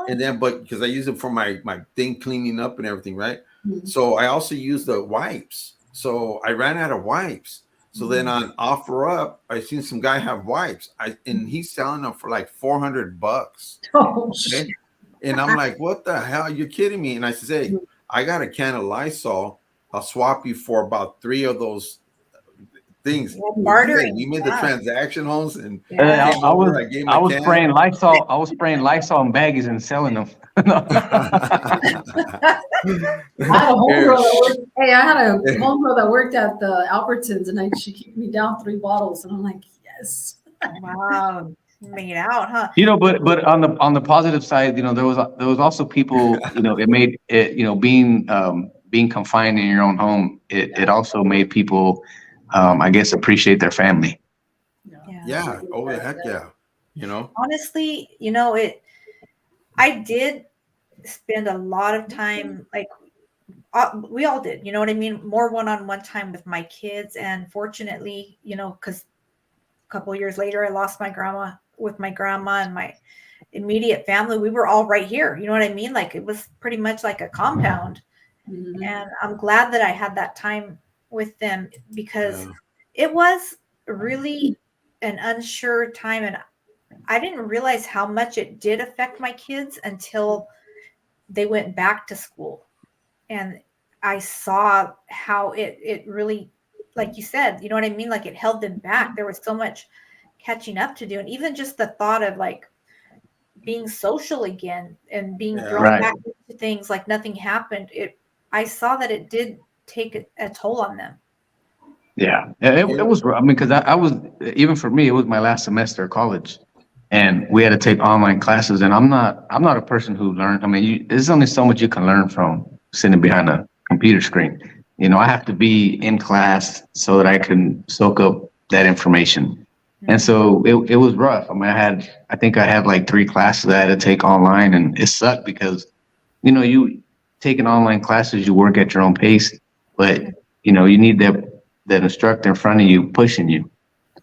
And then, but because I use it for my thing cleaning up and everything, right? So I also use the wipes. So I ran out of wipes. So then on OfferUp, I seen some guy have wipes. And he's selling them for like $400. Oh, okay? And I'm like, what the hell? You're kidding me? And I said, hey, I got a can of Lysol. I'll swap you for about 3 of those things. Bartering. We made the transaction, Holmes, and I was spraying Lysol. I was spraying Lysol in baggies and selling them. I had a homegirl that worked at the Albertsons, and she kicked me down 3 bottles, and I'm like, yes. Wow, made out, huh? But on the positive side, there was also people. It made it. Being confined in your own home, it also made people I guess, appreciate their family. Yeah. Oh, heck yeah. You know? Honestly, I did spend a lot of time, like, we all did, you know what I mean? More one-on-one time with my kids. And fortunately, because a couple of years later, I lost my grandma and my immediate family. We were all right here. You know what I mean? Like, it was pretty much like a compound. Mhm. And I'm glad that I had that time with them, because Yeah. it was really an unsure time. And I didn't realize how much it did affect my kids until they went back to school. And I saw how it really, like you said, you know what I mean? Like, it held them back. There was so much catching up to do. And even just the thought of, like, being social again and being Yeah. thrown Right. back into things like nothing happened. I saw that it did take a toll on them. Yeah, it was. I mean, because I was, even for me, it was my last semester of college, and we had to take online classes. And I'm not a person who learned. I mean, there's only so much you can learn from sitting behind a computer screen. I have to be in class so that I can soak up that information. And so it was rough. I mean, I think I had like 3 classes I had to take online, and it sucked because, you taking online classes, you work at your own pace, but you need that instructor in front of you pushing you.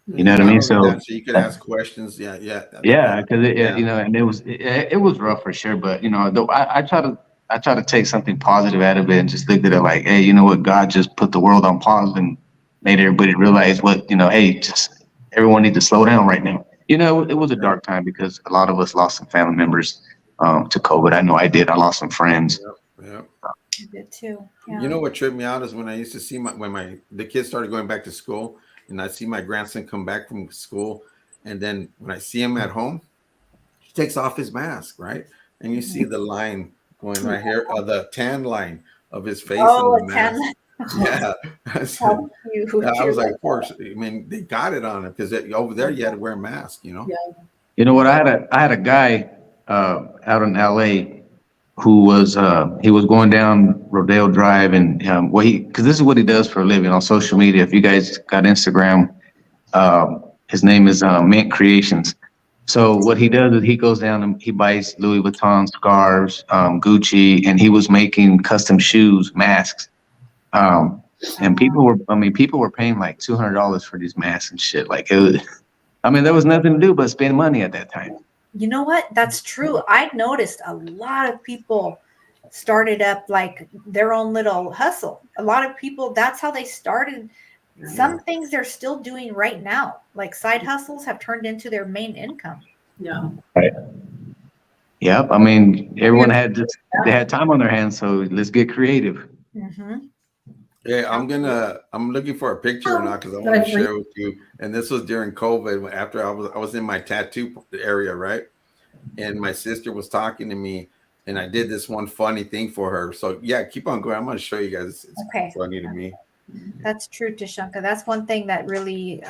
You know what I Not mean? only So that, so you could ask questions. Yeah. yeah, because Yeah. and it was rough for sure. But though I try to take something positive out of it and just look at it like, hey, you know what? God just put the world on pause and made everybody realize what, hey, just everyone needs to slow down right now. It was a dark time because a lot of us lost some family members to COVID. I know I did. I lost some friends. Yeah. I did too. Yeah. You know what tripped me out is when I used to see the kids started going back to school, and I see my grandson come back from school, and then when I see him at home, he takes off his mask, right? And you see the line going right here, the tan line of his face on Oh, the mask. Yeah. how cute. I was like, of course. I mean, they got it on him because over there you had to wear a mask, Yeah. You know what? I had a guy out in LA who was he was going down Rodeo Drive, and because this is what he does for a living on social media. If you guys got Instagram, his name is Mint Creations. So what he does is he goes down and he buys Louis Vuitton scarves, Gucci, and he was making custom shoes, masks. And people were paying like $200 for these masks and shit. Like it was, there was nothing to do but spend money at that time. You know what? That's true. I noticed a lot of people started up like their own little hustle. A lot of people, that's how they started. Some things they're still doing right now, like side hustles have turned into their main income. Yeah. Right. Yep. Everyone they had time on their hands, so let's get creative. Mm-hmm. Yeah, I'm looking for a picture now because I want to share with you. And this was during COVID, after I was in my tattoo area, right? And my sister was talking to me, and I did this one funny thing for her. So yeah, keep on going. I'm going to show you guys. It's Okay. funny to me. That's true, Tashanka. That's one thing that really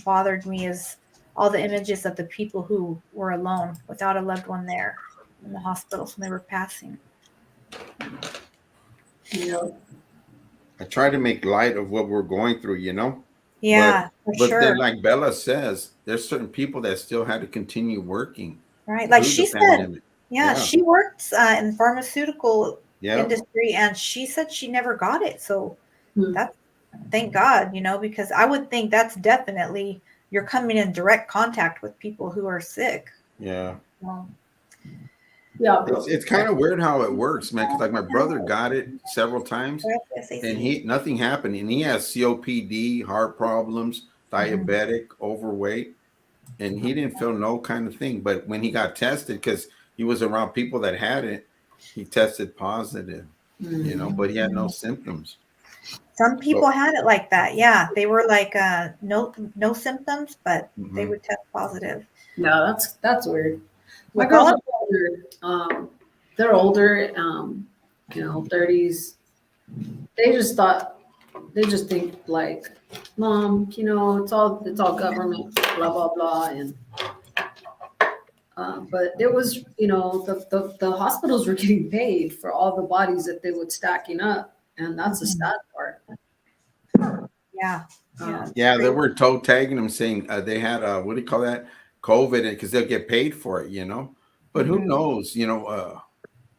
bothered me is all the images of the people who were alone without a loved one there in the hospitals when they were passing. Yeah. I try to make light of what we're going through, Yeah, but for sure. then, like Bella says, there's certain people that still had to continue working. Right. Like she said, Yeah. she works in the pharmaceutical industry, and she said she never got it. So that's, thank God, because I would think that's definitely, you're coming in direct contact with people who are sick. Yeah. Well, Yeah. It's kind of weird how it works, man. Because like my brother got it several times, and nothing happened, and he has COPD, heart problems, diabetic, overweight, and he didn't feel no kind of thing. But when he got tested, because he was around people that had it, he tested positive, but he had no symptoms. Some people had it like that. Yeah, they were like no symptoms, but they would test positive. No, that's weird. My girls are older. They're older, 30s. They just think like, Mom, it's all government, blah blah blah, and but it was, the hospitals were getting paid for all the bodies that they would stacking up, and that's the sad part. Yeah. Yeah. Yeah, they were toe tagging them, saying they had what do you call that? COVID, because they'll get paid for it, you know. But who knows? You know,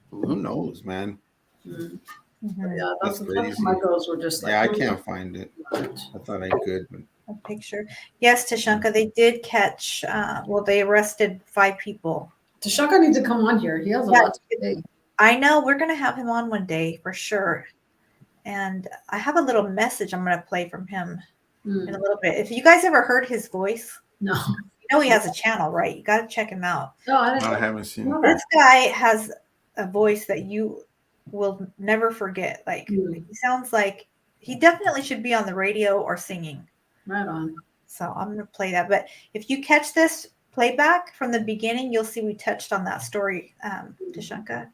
who knows, man? Mm. Mhm. Yeah, That's that's crazy. my girls were just like, Yeah, I can't find it. I thought I could, but A picture. Yes, Tashanka, they did catch, well, they arrested 5 people. Tashaka needs to come on here. He has a lot to say. I know we're going to have him on one day for sure. And I have a little message I'm going to play from him in a little bit. If you guys ever heard his voice, No. you know he has a channel, right? You got to check him out. No, I haven't seen it. This guy has a voice that you will never forget. Like, he sounds like he definitely should be on the radio or singing. Right on. So I'm going to play that. But if you catch this playback from the beginning, you'll see we touched on that story, Tashanka.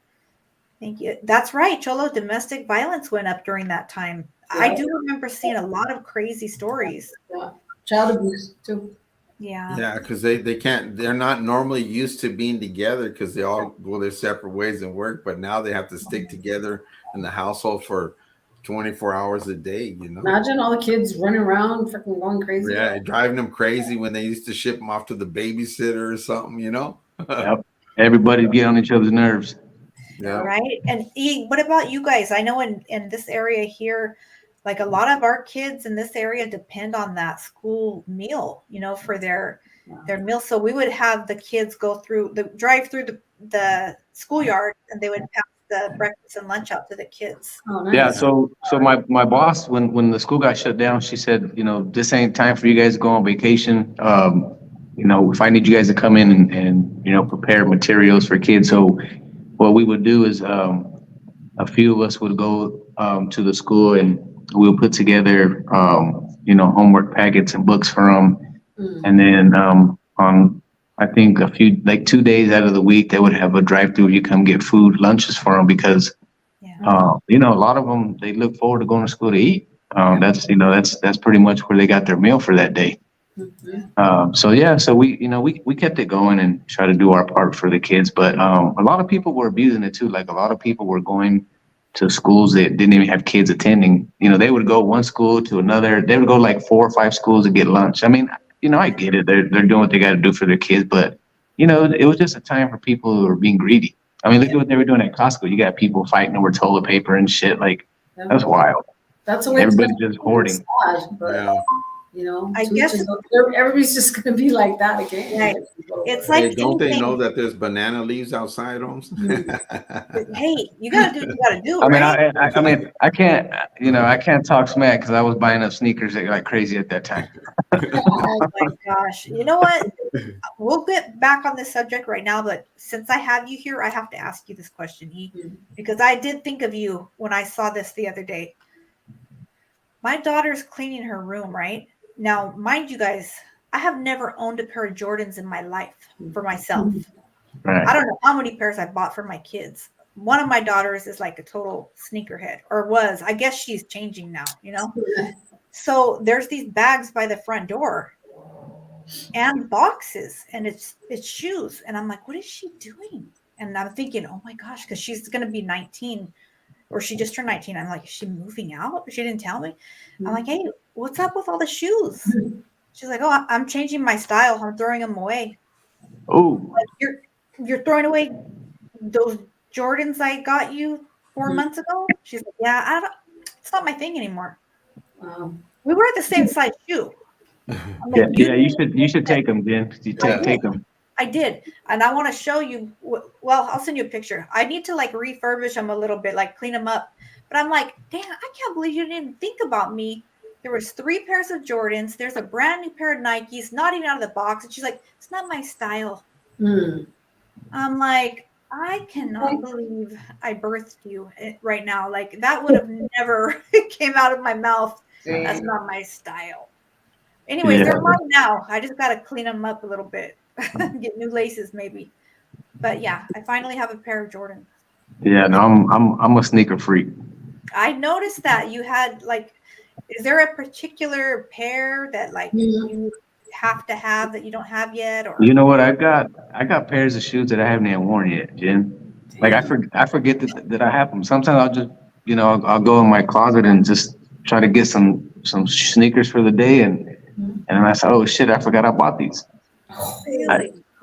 Thank you. That's right, Cholo. Domestic violence went up during that time. Yeah. I do remember seeing a lot of crazy stories. Yeah. Child abuse too. Yeah. Yeah, because they can't. They're not normally used to being together because they all go their separate ways and work. But now they have to stick together in the household for 24 hours a day. You know. Imagine all the kids running around, freaking going crazy. Yeah, driving them crazy when they used to ship them off to the babysitter or something. You know. Yep. Everybody get on each other's nerves. Yeah. Right. And E, what about you guys? I know in this area here, like a lot of our kids in this area depend on that school meal, you know, for their meal. So we would have the kids drive through the schoolyard, and they would pass the breakfast and lunch out to the kids. Oh, nice. Yeah, so my boss, when the school got shut down, she said, you know, this ain't time for you guys to go on vacation. You know, if I need you guys to come in and you know, prepare materials for kids. So what we would do is a few of us would go to the school and we'll put together you know, homework packets and books for them. And then on I think a few, like 2 days out of the week, they would have a drive-through. You come get food, lunches for them because you know, a lot of them, they look forward to going to school to eat. That's, you know, that's pretty much where they got their meal for that day. So yeah, so we, you know, we kept it going and try to do our part for the kids, but a lot of people were abusing it too. Like a lot of people were going to schools that didn't even have kids attending. You know, they would go one school to another. They would go like 4 or 5 schools to get lunch. I mean, you know, I get it. They're doing what they got to do for their kids, but you know, it was just a time for people who were being greedy. I mean, look at what they were doing at Costco. You got people fighting over toilet paper and shit. Like, that's wild. That's the way everybody's just hoarding. Sad, but, you know, I guess everybody's just gonna be like that again. Right. It's like, hey, don't they know that there's banana leaves outside homes? hey, you gotta do what you gotta do. I mean, right? I mean, I can't, you know, I can't talk smack because I was buying up sneakers like crazy at that time. Oh my gosh. You know what? We'll get back on this subject right now, but since I have you here, I have to ask you this question, E, because I did think of you when I saw this the other day. My daughter's cleaning her room, right? Now, mind you guys, I have never owned a pair of Jordans in my life for myself. Right. I don't know how many pairs I bought for my kids. One of my daughters is like a total sneakerhead, or was. I guess she's changing now, you know? So there's these bags by the front door and boxes, and it's shoes. And I'm like, what is she doing? And I'm thinking, oh my gosh, because she's going to be 19, or she just turned 19. I'm like, is she moving out? She didn't tell me. I'm like, hey, what's up with all the shoes? She's like, oh, I'm changing my style. I'm throwing them away. Oh, Like, you're throwing away those Jordans I got you 4 months ago? She's like, yeah, it's not my thing anymore. We were at the same size shoe. yeah, you should take them, Jen. You take them. I did, and I want to show you. Well, I'll send you a picture. I need to like refurbish them a little bit, like clean them up. But I'm like, damn, I can't believe you didn't think about me. There was 3 pairs of Jordans. There's a brand new pair of Nikes, not even out of the box. And she's like, it's not my style. I'm like, I cannot believe I birthed you right now. Like, that would have never came out of my mouth. That's not my style. Anyways, they're mine now. I just got to clean them up a little bit. Get new laces maybe. But yeah, I finally have a pair of Jordans. Yeah, no, I'm a sneaker freak. I noticed that you had like, is there a particular pair that like you have to have that you don't have yet? Or You know what? I got pairs of shoes that I haven't even worn yet, Jen. Like I forget that I have them. Sometimes I'll just, you know, I'll go in my closet and just try to get some sneakers for the day, and then I said, oh shit, I forgot I bought these.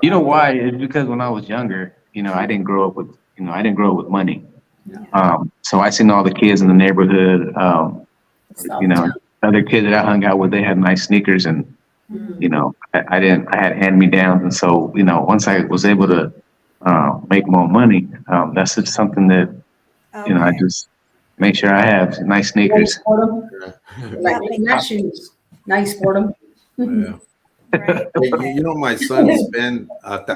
You know why? It's because when I was younger, I didn't grow up with money. So I seen all the kids in the neighborhood, other kids that I hung out with, they had nice sneakers, and I didn't. I had hand-me-downs, and so once I was able to make more money, that's just something that I just make sure I have nice sneakers. Like nice shoes, nice for them. Yeah. Right. Hey, my son spent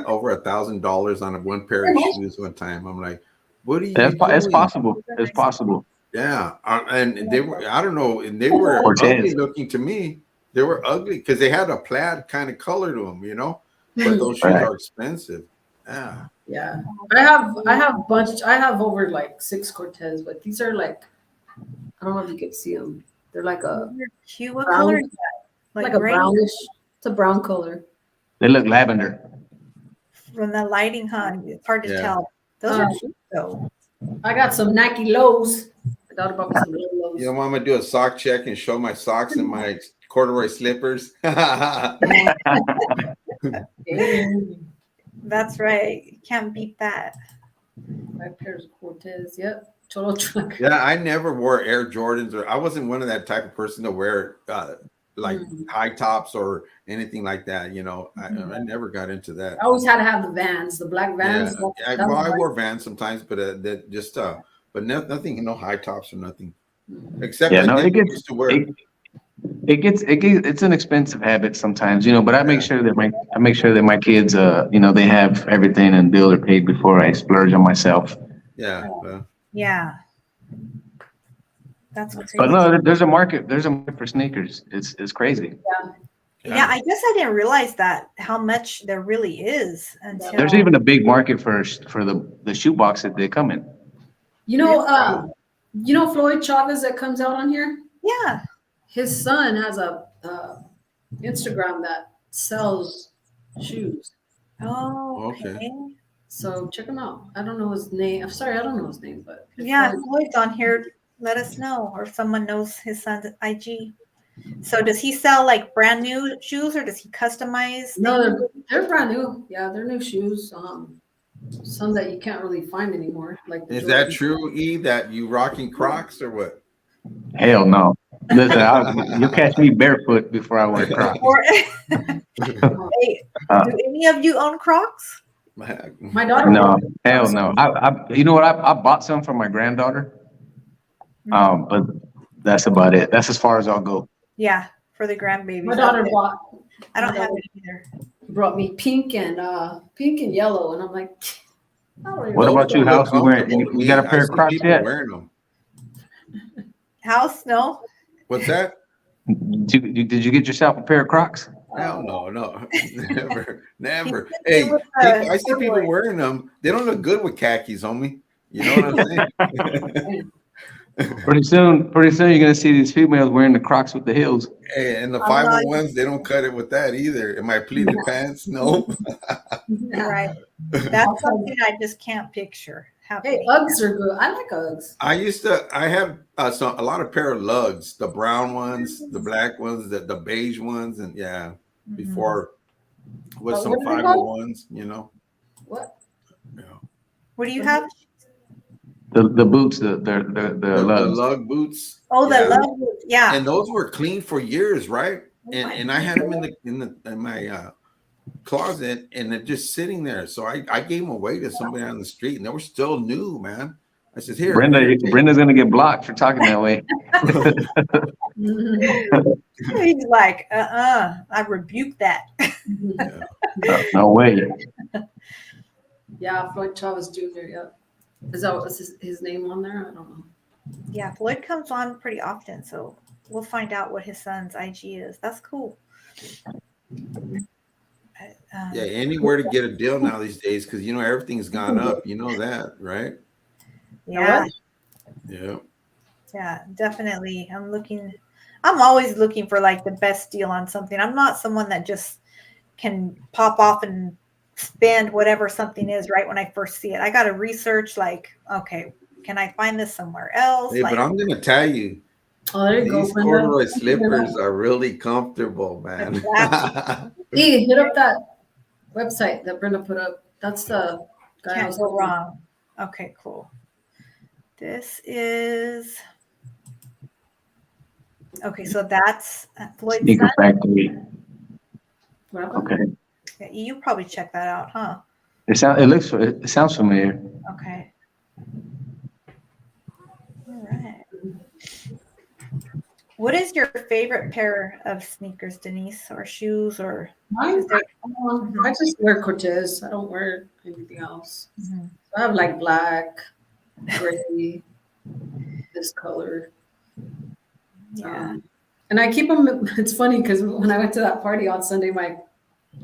over $1,000 on one pair of shoes one time. I'm like, what are you doing? It's possible. It's possible. Yeah, and they were, I don't know, and they were ugly looking to me. They were ugly because they had a plaid kind of color to them, but those shoes are expensive. Yeah. Yeah. I have I have over like 6 Cortez, but these are like, I don't know if you can see them. They're like a Cute. What brown, color is that? like a gray? brownish. It's a brown color. They look lavender. From the lighting, it's hard to tell. Those are cute though. I got some Nike lows. I thought about some lows. I'm gonna do a sock check and show my socks and my corduroy slippers. That's right. You can't beat that. 5 pairs of Cortez. Yep. Total truck. Yeah, I never wore Air Jordans, or I wasn't one of that type of person to wear like high tops or anything like that. I never got into that. I always had to have the Vans, the black Vans. Yeah. I wore Vans sometimes, but that just but nothing, no high tops or nothing. Except used to wear. It's an expensive habit sometimes, but I make sure that my kids, they have everything and bills are paid before I splurge on myself. Yeah. Yeah. That's crazy. But no, there's a market for sneakers. It's crazy. Yeah, I guess I didn't realize that how much there really is until There's even a big market for the shoe box that they come in. Floyd Chavez that comes out on here? Yeah. His son has a Instagram that sells shoes. Oh, okay. So check him out. I don't know his name. I'm sorry, I don't know his name, but yeah, Floyd's on here. Let us know, or if someone knows his son's IG. So does he sell like brand new shoes, or does he customize? No, they're brand new. Yeah, they're new shoes. Some that you can't really find anymore. Like is that true, E? That you rocking Crocs or what? Hell no. Listen, you'll catch me barefoot before I wear Crocs. Hey, do any of you own Crocs? My daughter. No, hell no. I bought some for my granddaughter. But that's about it. That's as far as I'll go. Yeah, for the grandbaby. My daughter bought. I don't have it either. Brought me pink and yellow, and I'm like, what about you, House? You got a pair of Crocs yet? Wearing them. House, no. What's that? Did you get yourself a pair of Crocs? Hell no, never. Hey, I see people wearing them. They don't look good with khakis, homie. You know what I'm saying? Pretty soon you're gonna see these females wearing the Crocs with the heels. Hey, and the 501s, they don't cut it with that either. Am I pleated pants? No. Right. That's something I just can't picture. Hey, Uggs are good. I like Uggs. I have a lot of pair of lugs, the brown ones, the black ones, the beige ones, and before with some 501s, What? Yeah. What do you have? The boots, the lug boots. Oh, the lug boots, yeah. And those were clean for years, right? And I had them in my closet, and they're just sitting there. So I gave them away to somebody on the street, and they were still new, man. I said, "Here, Brenda's gonna get blocked for talking that way." He's like, I rebuke that. No way. Yeah, Floyd Chavez Jr. Yeah. Is that his name on there? I don't know. Yeah, Floyd comes on pretty often, so we'll find out what his son's IG is. That's cool. Anywhere to get a deal now these days, because everything's gone up. You know that, right? Yeah. Yeah, definitely. I'm always looking for like the best deal on something. I'm not someone that just can pop off and spend whatever something is right when I first see it. I got to research, like, okay, can I find this somewhere else? Hey, but I'm going to tell you, Oh, there you go, These Brenda. corduroy slippers are really comfortable, man. Hey, hit up that website that Brenda put up. That's the guy I Can't was go looking at. wrong. Okay, cool. This is okay. So that's Floyd's Sneaker son. Factory. What happened? Okay. Yeah, you probably check that out, huh? It sounds familiar. Okay. All right. What is your favorite pair of sneakers, Denise, or shoes, or Mine, is there? I just wear Cortez. I don't wear anything else. Mhm. I have like black, gray, this color. Yeah. And I keep them. It's funny because when I went to that party on Sunday, my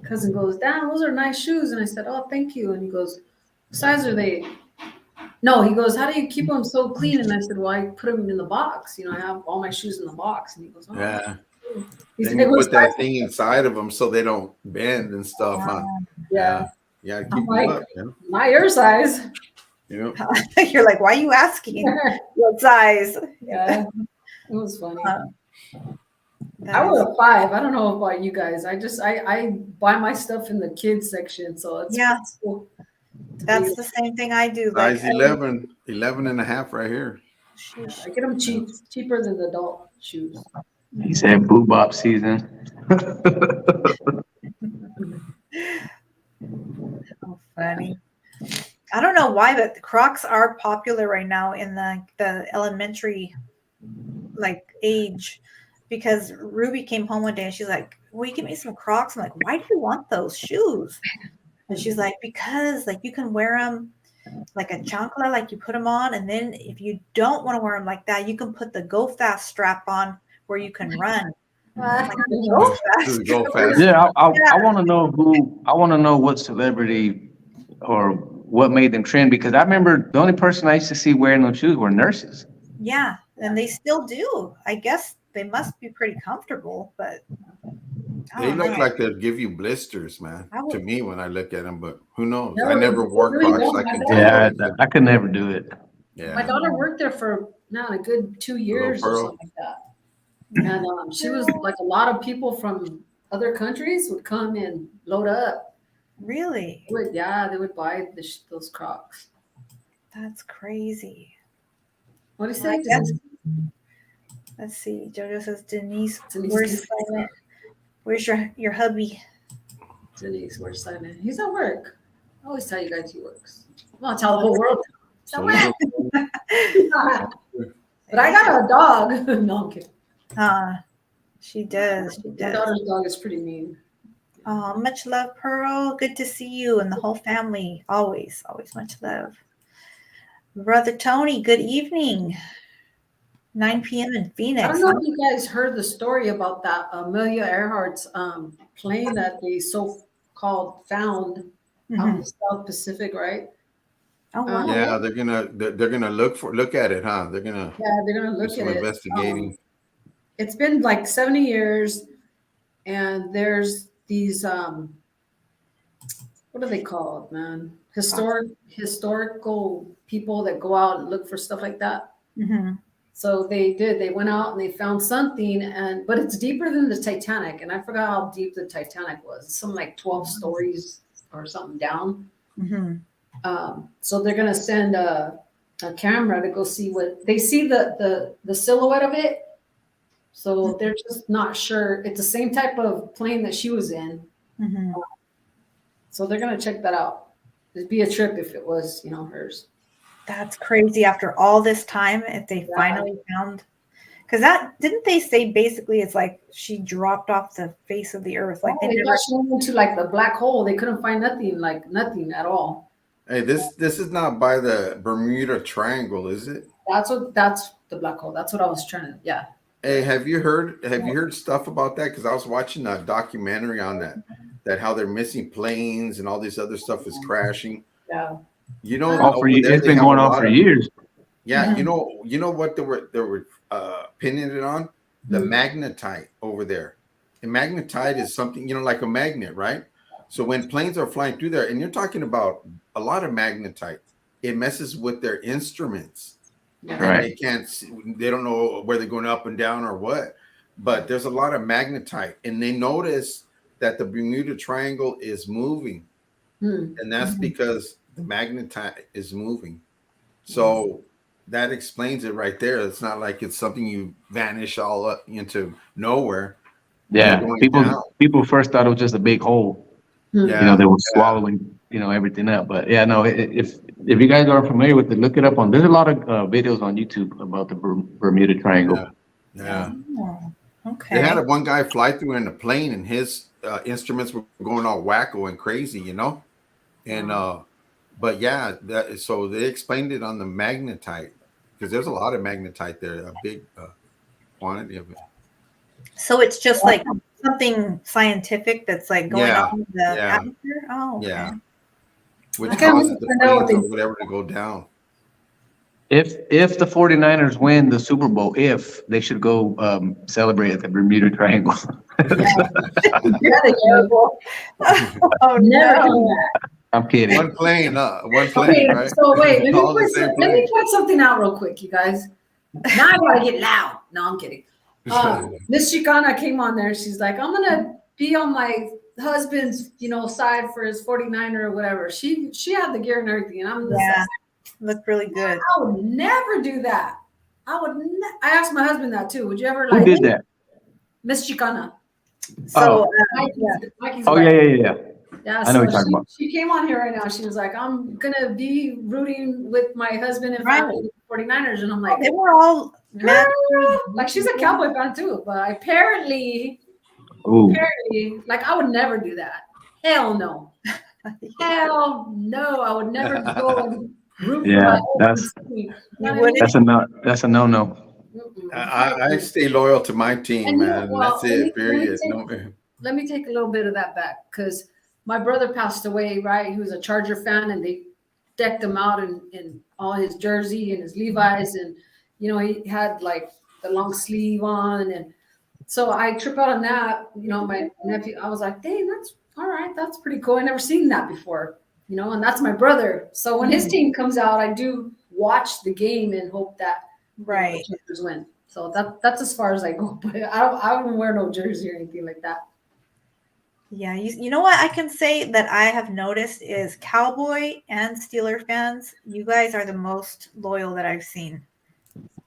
cousin goes, "Damn, those are nice shoes." And I said, "Oh, thank you." And he goes, "What size are they?" No, he goes, "How do you keep them so clean?" And I said, "Well, I put them in the box. You know, I have all my shoes in the box." And he goes, "Oh." Yeah. He Then said, you "What put that size?" thing inside of them so they don't bend and stuff, huh? Yeah. Yeah, I'm keep them like, up, man. not your size. You know? You're like, why are you asking what size? Yeah, it was funny. That I is- wear a 5. I don't know about you guys. I buy my stuff in the kids section, so it's Yeah. it's cool. That's the same thing I do. Like, Size 11, 11 and a half right here. sheesh. I get them cheaper than the adult shoes. He said boobop season. So funny. I don't know why, but the Crocs are popular right now in the elementary like age, because Ruby came home one day and she's like, "Will you give me some Crocs?" I'm like, "Why do you want those shoes?" And she's like, "Because like you can wear them like a chancla, like you put them on, and then if you don't want to wear them like that, you can put the Go Fast strap on where you can run." I'm like, Go Just Fast. go fast. Yeah, I want to know I want to know what celebrity or what made them trend, because I remember the only person I used to see wearing those shoes were nurses. Yeah, and they still do. I guess they must be pretty comfortable, but I They don't look know. like they'll give you blisters, man. I would- To me, when I look at them, but who knows? No, I never they wore really Crocs. don't. I My can daughter- tell. Yeah, I could never do it. My Yeah, daughter worked there for now a good 2 years or pearl. something like that. And she was like, a lot of people from other countries would come and load up. Really? They would buy those Crocs. That's crazy. What do you Well, I say? guess- Let's see. Jojo says, Denise, where's Simon? Where's your hubby? Denise, where's Simon? He's at work. I always tell you guys he works. Well, I'll tell the whole world. So But little- I got a dog. No, I'm kidding. She does. She My does. daughter's dog is pretty mean. Oh, much love, Pearl. Good to see you and the whole family. Always, always much love. Brother Tony, good evening. 9 p.m. in I Phoenix. don't know if you guys heard the story about that Amelia Earhart's plane that they so-called found out in Mhm. the South Pacific, right? Oh, wow. Yeah, they're gonna look at it, huh? They're gonna Yeah, they're gonna do look some at it. investigating. It's been like 70 years, and there's these what are they called, man? Historical people that go out and look for stuff like that. hmm So they went out and they found something, but it's deeper than the Titanic, and I forgot how deep the Titanic was. It's something like 12 stories or something down. hmm So they're gonna send a camera to go see what they see the silhouette of it. So they're just not sure. It's the same type of plane that she was in. hmm So they're gonna check that out. It'd be a trip if it was, hers. That's crazy after all this time, if they finally found, because didn't they say basically it's like she dropped off the face of the earth? Like They got shown into like the black hole. They couldn't find nothing, like nothing at all. Hey, this is not by the Bermuda Triangle, is it? That's the black hole. That's what I was trying to, yeah. Hey, have you heard stuff about that? Because I was watching a documentary on that how they're missing planes and all this other stuff is crashing. Yeah. You know, It's been going on for years. Yeah, you know what they were pinning it on? The magnetite over there. And magnetite is something, like a magnet, right? So when planes are flying through there, and you're talking about a lot of magnetite, it messes with their instruments. and Right. they can't see, they don't know where they're going up and down or what. But there's a lot of magnetite, and they notice that the Bermuda Triangle is moving, and that's because the magnetite is moving. So that explains it right there. It's not like it's something you vanish all up into nowhere. Yeah. Going People down. people first thought it was just a big hole. Yeah, You know, they were swallowing, you know, everything up. But yeah, no, if you guys aren't familiar with it, look it up on. There's a lot of videos on YouTube about the Bermuda Triangle. yeah. Oh, They had okay. one guy fly through in a plane, and his instruments were going all wacko and crazy, you know. And but yeah, so they explained it on the magnetite, because there's a lot of magnetite there, a big quantity of it. So it's just like something scientific that's like going Yeah, on in the yeah, atmosphere. Oh, okay. yeah. Which I can't causes wait the to know what planes or they- whatever to go down. If the 49ers win the Super Bowl, if they should go celebrate at the Bermuda Triangle. Terrible. Oh Never come no. back. I'm kidding. One plane, Okay, right? so wait, All the same let me plane. point something out real quick, you guys. Now I gotta get loud. No, I'm kidding. Miss Chicana came on there. She's like, I'm gonna be on my husband's, side for his 49er or whatever. She had the gear and everything, and I'm just Yeah, like, looked really good. I would never do that. I asked my husband that too. Would you ever Who like did that? Miss Chicana? So Mikey's Oh wife. yeah. Yeah, I know so what you're talking about. she came on here right now. She was like, I'm gonna be rooting with my husband and Right. family 49ers. And I'm like, they were all mad. girl, like she's a Cowboy fan too, but apparently, Ooh. like I would never do that. Hell no. Hell no. I would never go and root for Yeah, my that's team. You wouldn't? that's a no. I stay loyal to my team, And man. That's it. Period. Let me take a little bit of that back, because my brother passed away, right? He was a Charger fan, and they decked him out in all his jersey and his Levi's, and he had like the long sleeve on, and so I trip out on that. My nephew, I was like, dang, that's all right, that's pretty cool. I never seen that before, and that's my brother. So when his team comes out, I do watch the game and hope that Right. the Chargers win. So that's as far as I go, but I don't wear no jersey or anything like that. Yeah, you know what I can say that I have noticed is Cowboy and Steeler fans, you guys are the most loyal that I've seen.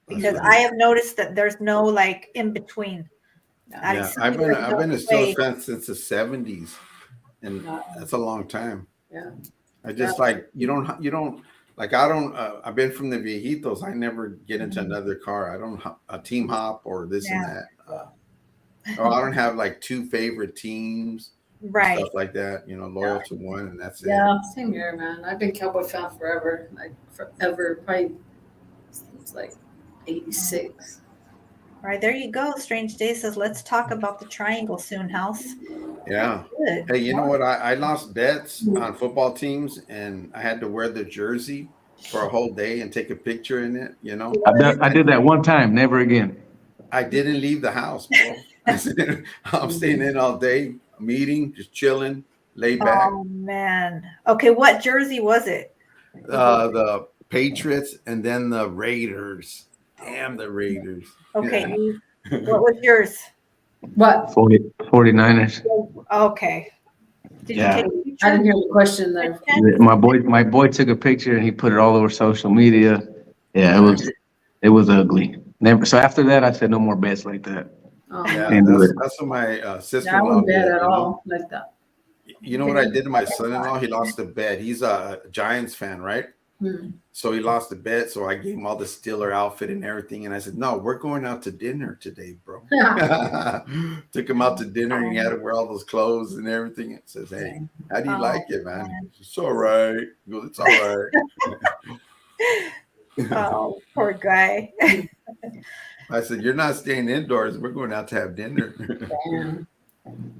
Because I have noticed that there's no like in between. Yeah, I've been a Steelers fan since the 70s, and that's a long time. Yeah. I just like you don't like I don't I've been from the viejitos. I never get into another car. I don't a team hop or this and that. Or I don't have like two favorite teams, right? Stuff like that. Loyal to one, and that's it. Yeah, same here, man. I've been Cowboy fan forever, probably since like '86. All right, there you go. Strange Day says, let's talk about the triangle soon, House. Yeah. Good. Hey, you know what? I lost bets on football teams, and I had to wear the jersey for a whole day and take a picture in it. I did that one time, never again. I didn't leave the house, bro. I'm staying in all day, meeting, just chilling, laid back. Oh man. Okay, what jersey was it? The Patriots and then the Raiders. Damn the Raiders. Okay, Yeah. what was yours? What? 49ers. Okay. Did you take a picture? I didn't hear the question there. My boy took a picture and he put it all over social media. Yeah, it was ugly. Never. So after that, I said no more bets like that. Oh, Yeah, Can't do it. that's what my I sister-in-law wouldn't bet did. at all like that. You know what I did to my son-in-law? He lost a bet. He's a Giants fan, right? So he lost a bet. So I gave him all the Steeler outfit and everything. And I said, no, we're going out to dinner today, bro. Took him out to dinner and he had to wear all those clothes and everything. It says, hey, how do you like it, man? It's all right. He goes, it's all right. Oh, poor guy. I said, you're not staying indoors. We're going out to have dinner.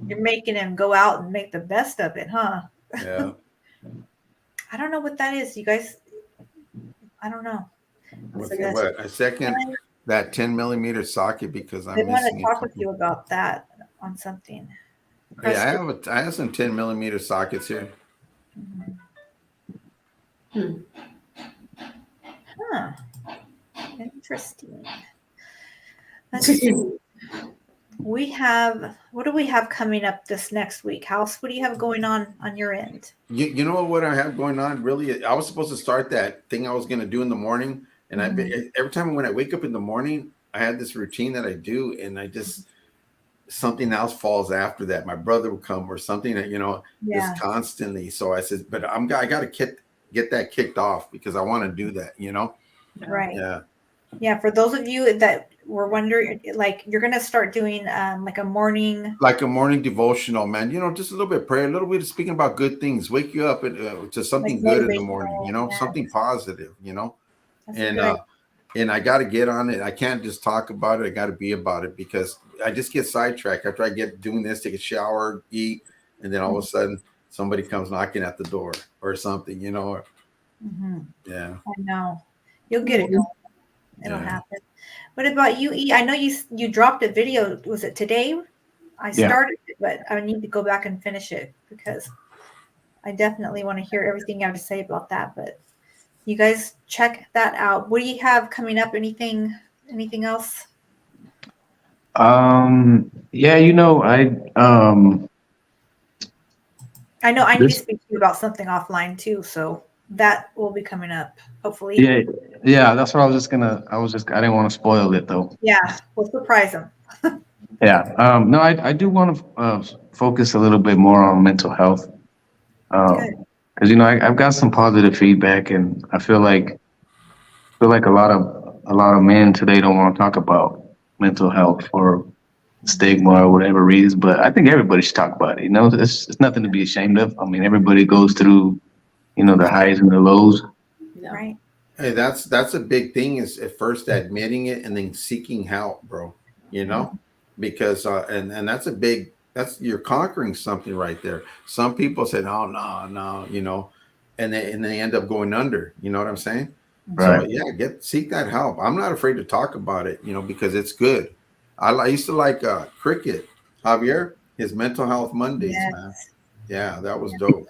You're making him go out and make the best of it, huh? Yeah. I don't know what that is. You guys, I don't know. What? I second that 10 millimeter socket because I'm I want missing to talk with you about that on something. Yeah, I have some 10 millimeter sockets here. Huh. Interesting. Let's see. What do we have coming up this next week? House, what do you have going on your end? You know what I have going on? Really, I was supposed to start that thing I was going to do in the morning, and every time when I wake up in the morning, I had this routine that I do, and I just something else falls after that. My brother will come or something that just constantly. So I said, but I got to get that kicked off because I want to do that. Right. Yeah. For those of you that were wondering, like you're gonna start doing like a morning devotional, man. Just a little bit of prayer, a little bit of speaking about good things, wake you up to something like good in the morning. Something positive. That's And I got to get on it. I can't just talk about it. I got to be about it because I just get sidetracked after I get doing this, take a shower, eat, and then all of a sudden somebody comes knocking at the door or something. Yeah. I know. You'll get it going. It'll happen. What about you, E? I know you dropped a video. Was it today? I started it, but I need to go back and finish it because I definitely want to hear everything you have to say about that. But you guys check that out. What do you have coming up? Anything else? Yeah, I know I need to speak to you about something offline too, so that will be coming up hopefully. Yeah, that's what I was I didn't want to spoil it though. Yeah, we'll surprise them. Yeah. No, I do want to focus a little bit more on mental health. Good. Because I've got some positive feedback, and I feel like a lot of men today don't want to talk about mental health for stigma or whatever reasons. But I think everybody should talk about it. It's nothing to be ashamed of. I mean, everybody goes through their highs and their lows. Yeah. Right. Hey, that's a big thing is at first admitting it and then seeking help, bro. Because and that's you're conquering something right there. Some people say, no, and they end up going under. You know what I'm saying? Right. So yeah, seek that help. I'm not afraid to talk about it, because it's good. I used to like Cricket, Javier, his mental health Mondays, man. Yeah, that was dope.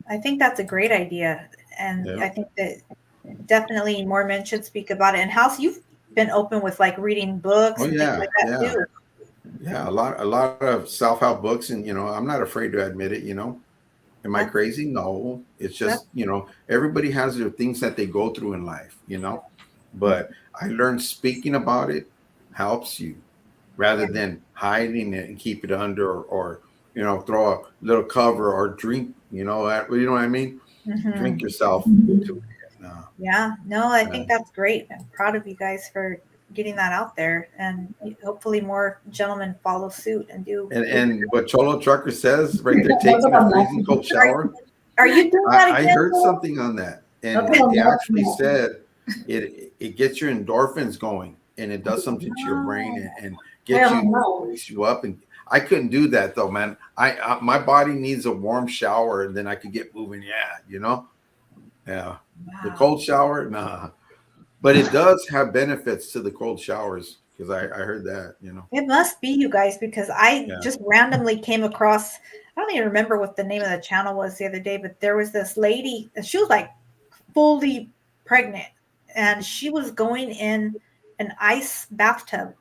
I think that's a great idea. And I think that definitely more men should speak about it. And House, you've been open with like reading books and things like that too. Yeah, a lot of self-help books, and I'm not afraid to admit it. Am I crazy? No, it's just everybody has their things that they go through in life. But I learned speaking about it helps you rather than hiding it and keep it under or throw a little cover or drink. You know what I mean? Drink yourself into it. Yeah, no, I think that's great. I'm proud of you guys for getting that out there, and hopefully more gentlemen follow suit and do. And what Cholo Trucker says right there, taking a freezing cold shower. Are you doing that again? I heard something on that, and he actually said it gets your endorphins going, and it does something to your brain and wakes you up. And I couldn't do that though, man. I my body needs a warm shower, and then I could get moving. Yeah. Wow. The cold shower, nah. But it does have benefits to the cold showers because I heard that, It must be you guys because I just randomly came across, I don't even remember what the name of the channel was the other day, but there was this lady, she was like fully pregnant and she was going in an ice bathtub,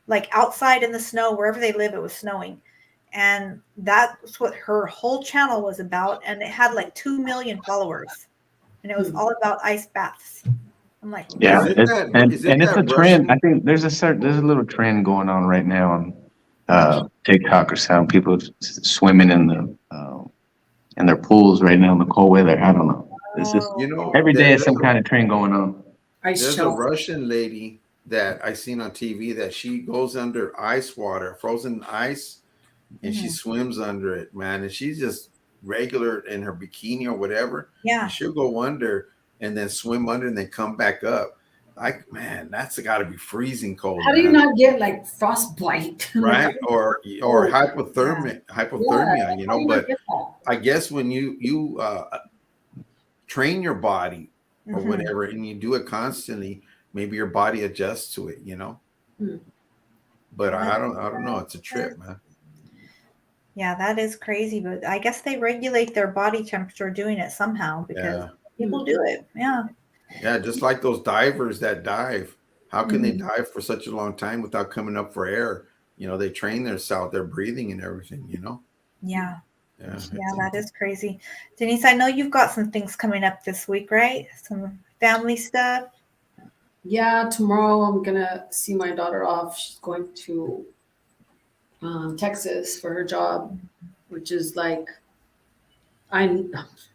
like outside in the snow, wherever they live, it was snowing. And that's what her whole channel was about. And it had like 2 million followers. And it was all about ice baths. I'm like, yeah, it's a trend. I think there's a little trend going on right now on TikTok or something. People swimming in their pools right now in the cold weather. I don't know. It's just every day is some kind of trend going on. There's a Russian lady that I seen on TV that she goes under ice water, frozen ice, and she swims under it, man. And she's just regular in her bikini or whatever. Yeah, she'll go under and then swim under and then come back up. Like, man, that's got to be freezing cold. How do you not get like frostbite? Right? or hypothermia, but I guess when you train your body or whatever and you do it constantly, maybe your body adjusts to it, But I don't know. It's a trip, man. Yeah, that is crazy, but I guess they regulate their body temperature doing it somehow because people do it. Yeah. Yeah, just like those divers that dive. How can they dive for such a long time without coming up for air? They train themselves, their breathing and everything, Yeah. Yeah. Yeah, that is crazy. Denise, I know you've got some things coming up this week, right? Some family stuff. Yeah, tomorrow I'm gonna see my daughter off. She's going to Texas for her job, which is like I'm.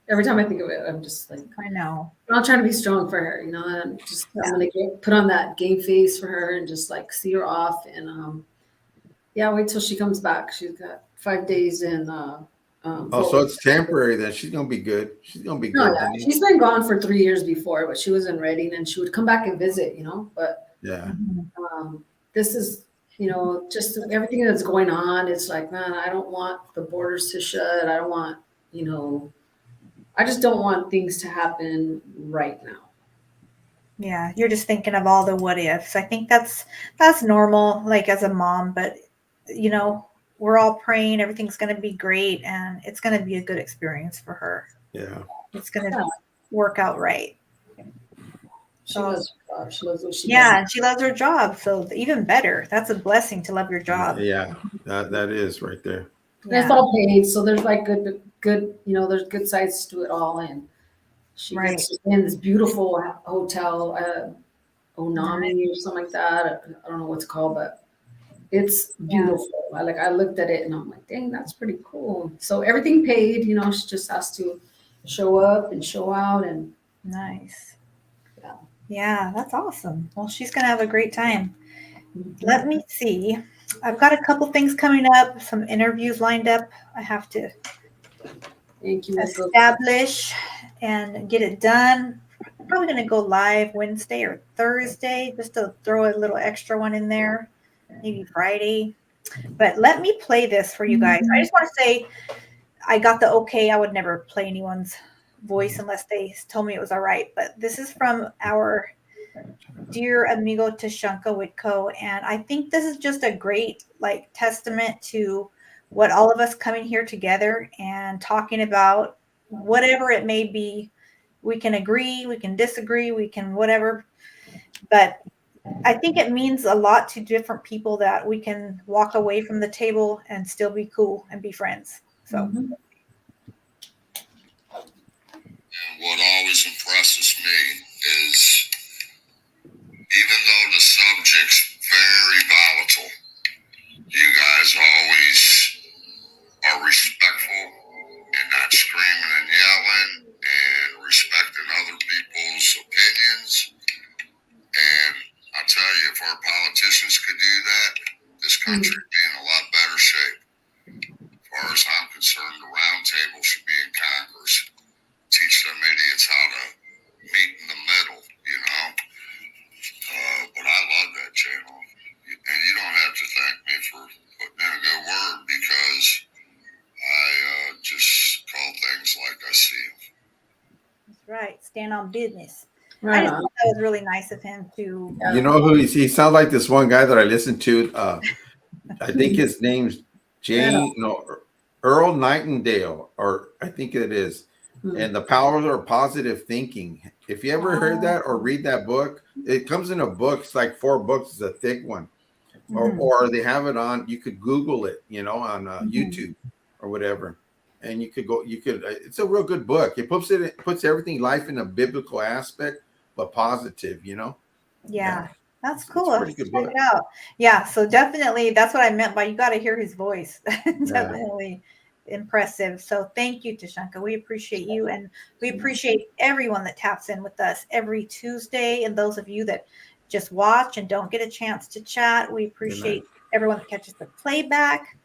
Every time I think of it, I'm just like I know. I'm trying to be strong for her, and I'm gonna put on that game face for her and just like see her off and yeah, wait till she comes back. She's got 5 days in. Oh, so it's temporary then. She's gonna be good. She's gonna be No, good. yeah, Denise. she's been gone for 3 years before, but she was in Reading and she would come back and visit, But Yeah. this is, just everything that's going on. It's like, man, I don't want the borders to shut. I don't want, I just don't want things to happen right now. Yeah, you're just thinking of all the what ifs. I think that's normal, like as a mom, but we're all praying everything's going to be great and it's going to be a good experience for her. Yeah. It's going to work out right. She loves her job. She loves what she does. Yeah, and she loves her job, so even better. That's a blessing to love your job. Yeah, that is right there. And it's all paid, so there's like good, there's good sides to it all, and she gets to stay in this beautiful hotel, Onami or something like that. I don't know what it's called, but it's beautiful. I looked at it and I'm like, dang, that's pretty cool. So everything paid, she just has to show up and show out and nice. Yeah, that's awesome. Well, she's gonna have a great time. Let me see. I've got a couple things coming up, some interviews lined up. I have to establish and get it done. I'm probably going to go live Wednesday or Thursday just to throw a little extra one in there, maybe Friday. But let me play this for you guys. I just want to say I got the okay. I would never play anyone's voice unless they told me it was all right. But this is from our dear amigo Tashanka Whitco, and I think this is just a great testament to what all of us coming here together and talking about whatever it may be. We can agree, we can disagree, we can whatever, but I think it means a lot to different people that we can walk away from the table and still be cool and be friends. So. And what always impresses me is even though the subject's very volatile, you guys always are respectful and not screaming and yelling and respecting other people's opinions. And I'll tell you, if our politicians could do that, this country would be in a lot better shape. As far as I'm concerned, the round table should be in Congress. Teach them idiots how to meet in the middle, But I love that channel. And you don't have to thank me for putting in a good word because I just call things like I see them. That's right. Stand on business. Right I just thought that was really nice of him to. You know who he sounds like? This one guy that I listened to. I think his name's Earl Nightingale, or I think it is. And the powers of positive thinking. If you ever heard that or read that book, it comes in a book. It's like 4 books. It's a thick one. Or they have it on. You could Google it, on YouTube or whatever. And you could go. It's a real good book. It puts everything life in a biblical aspect, but positive. Yeah. That's cool. It's a pretty good book. Check it out. Yeah. So definitely, that's what I meant by you got to hear his voice. Definitely impressive. So thank you, Tashanka. We appreciate you, and we appreciate everyone that taps in with us every Tuesday, and those of you that just watch and don't get a chance to chat. We appreciate everyone that catches the playback,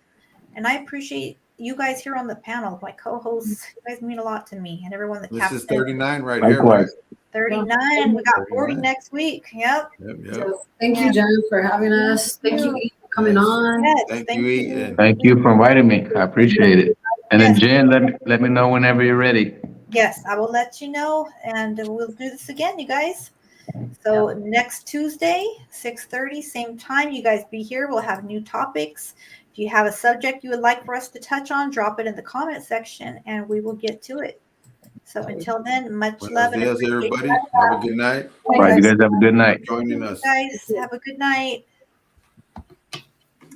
and I appreciate you guys here on the panel, my co-hosts. You guys mean a lot to me, and everyone that taps in. This is 39 right Likewise. here. 39. We got 40 next week. Yep. So thank you, Jen, for having us. Thank you for coming on. Yes, Thank you, Ethan. Thank you for inviting me. I appreciate it. And then Jen, let me know whenever you're ready. Yes, I will let you know, and we'll do this again, you guys. So next Tuesday, 6:30, same time, you guys be here. We'll have new topics. If you have a subject you would like for us to touch on, drop it in the comment section, and we will get to it. So until then, much Buenos love and dias, appreciation. everybody. Have a good night. All right, you guys have a good night. Joining us. Guys, have a good night.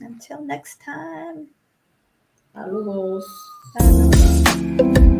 Until next time. Saludos. Bye.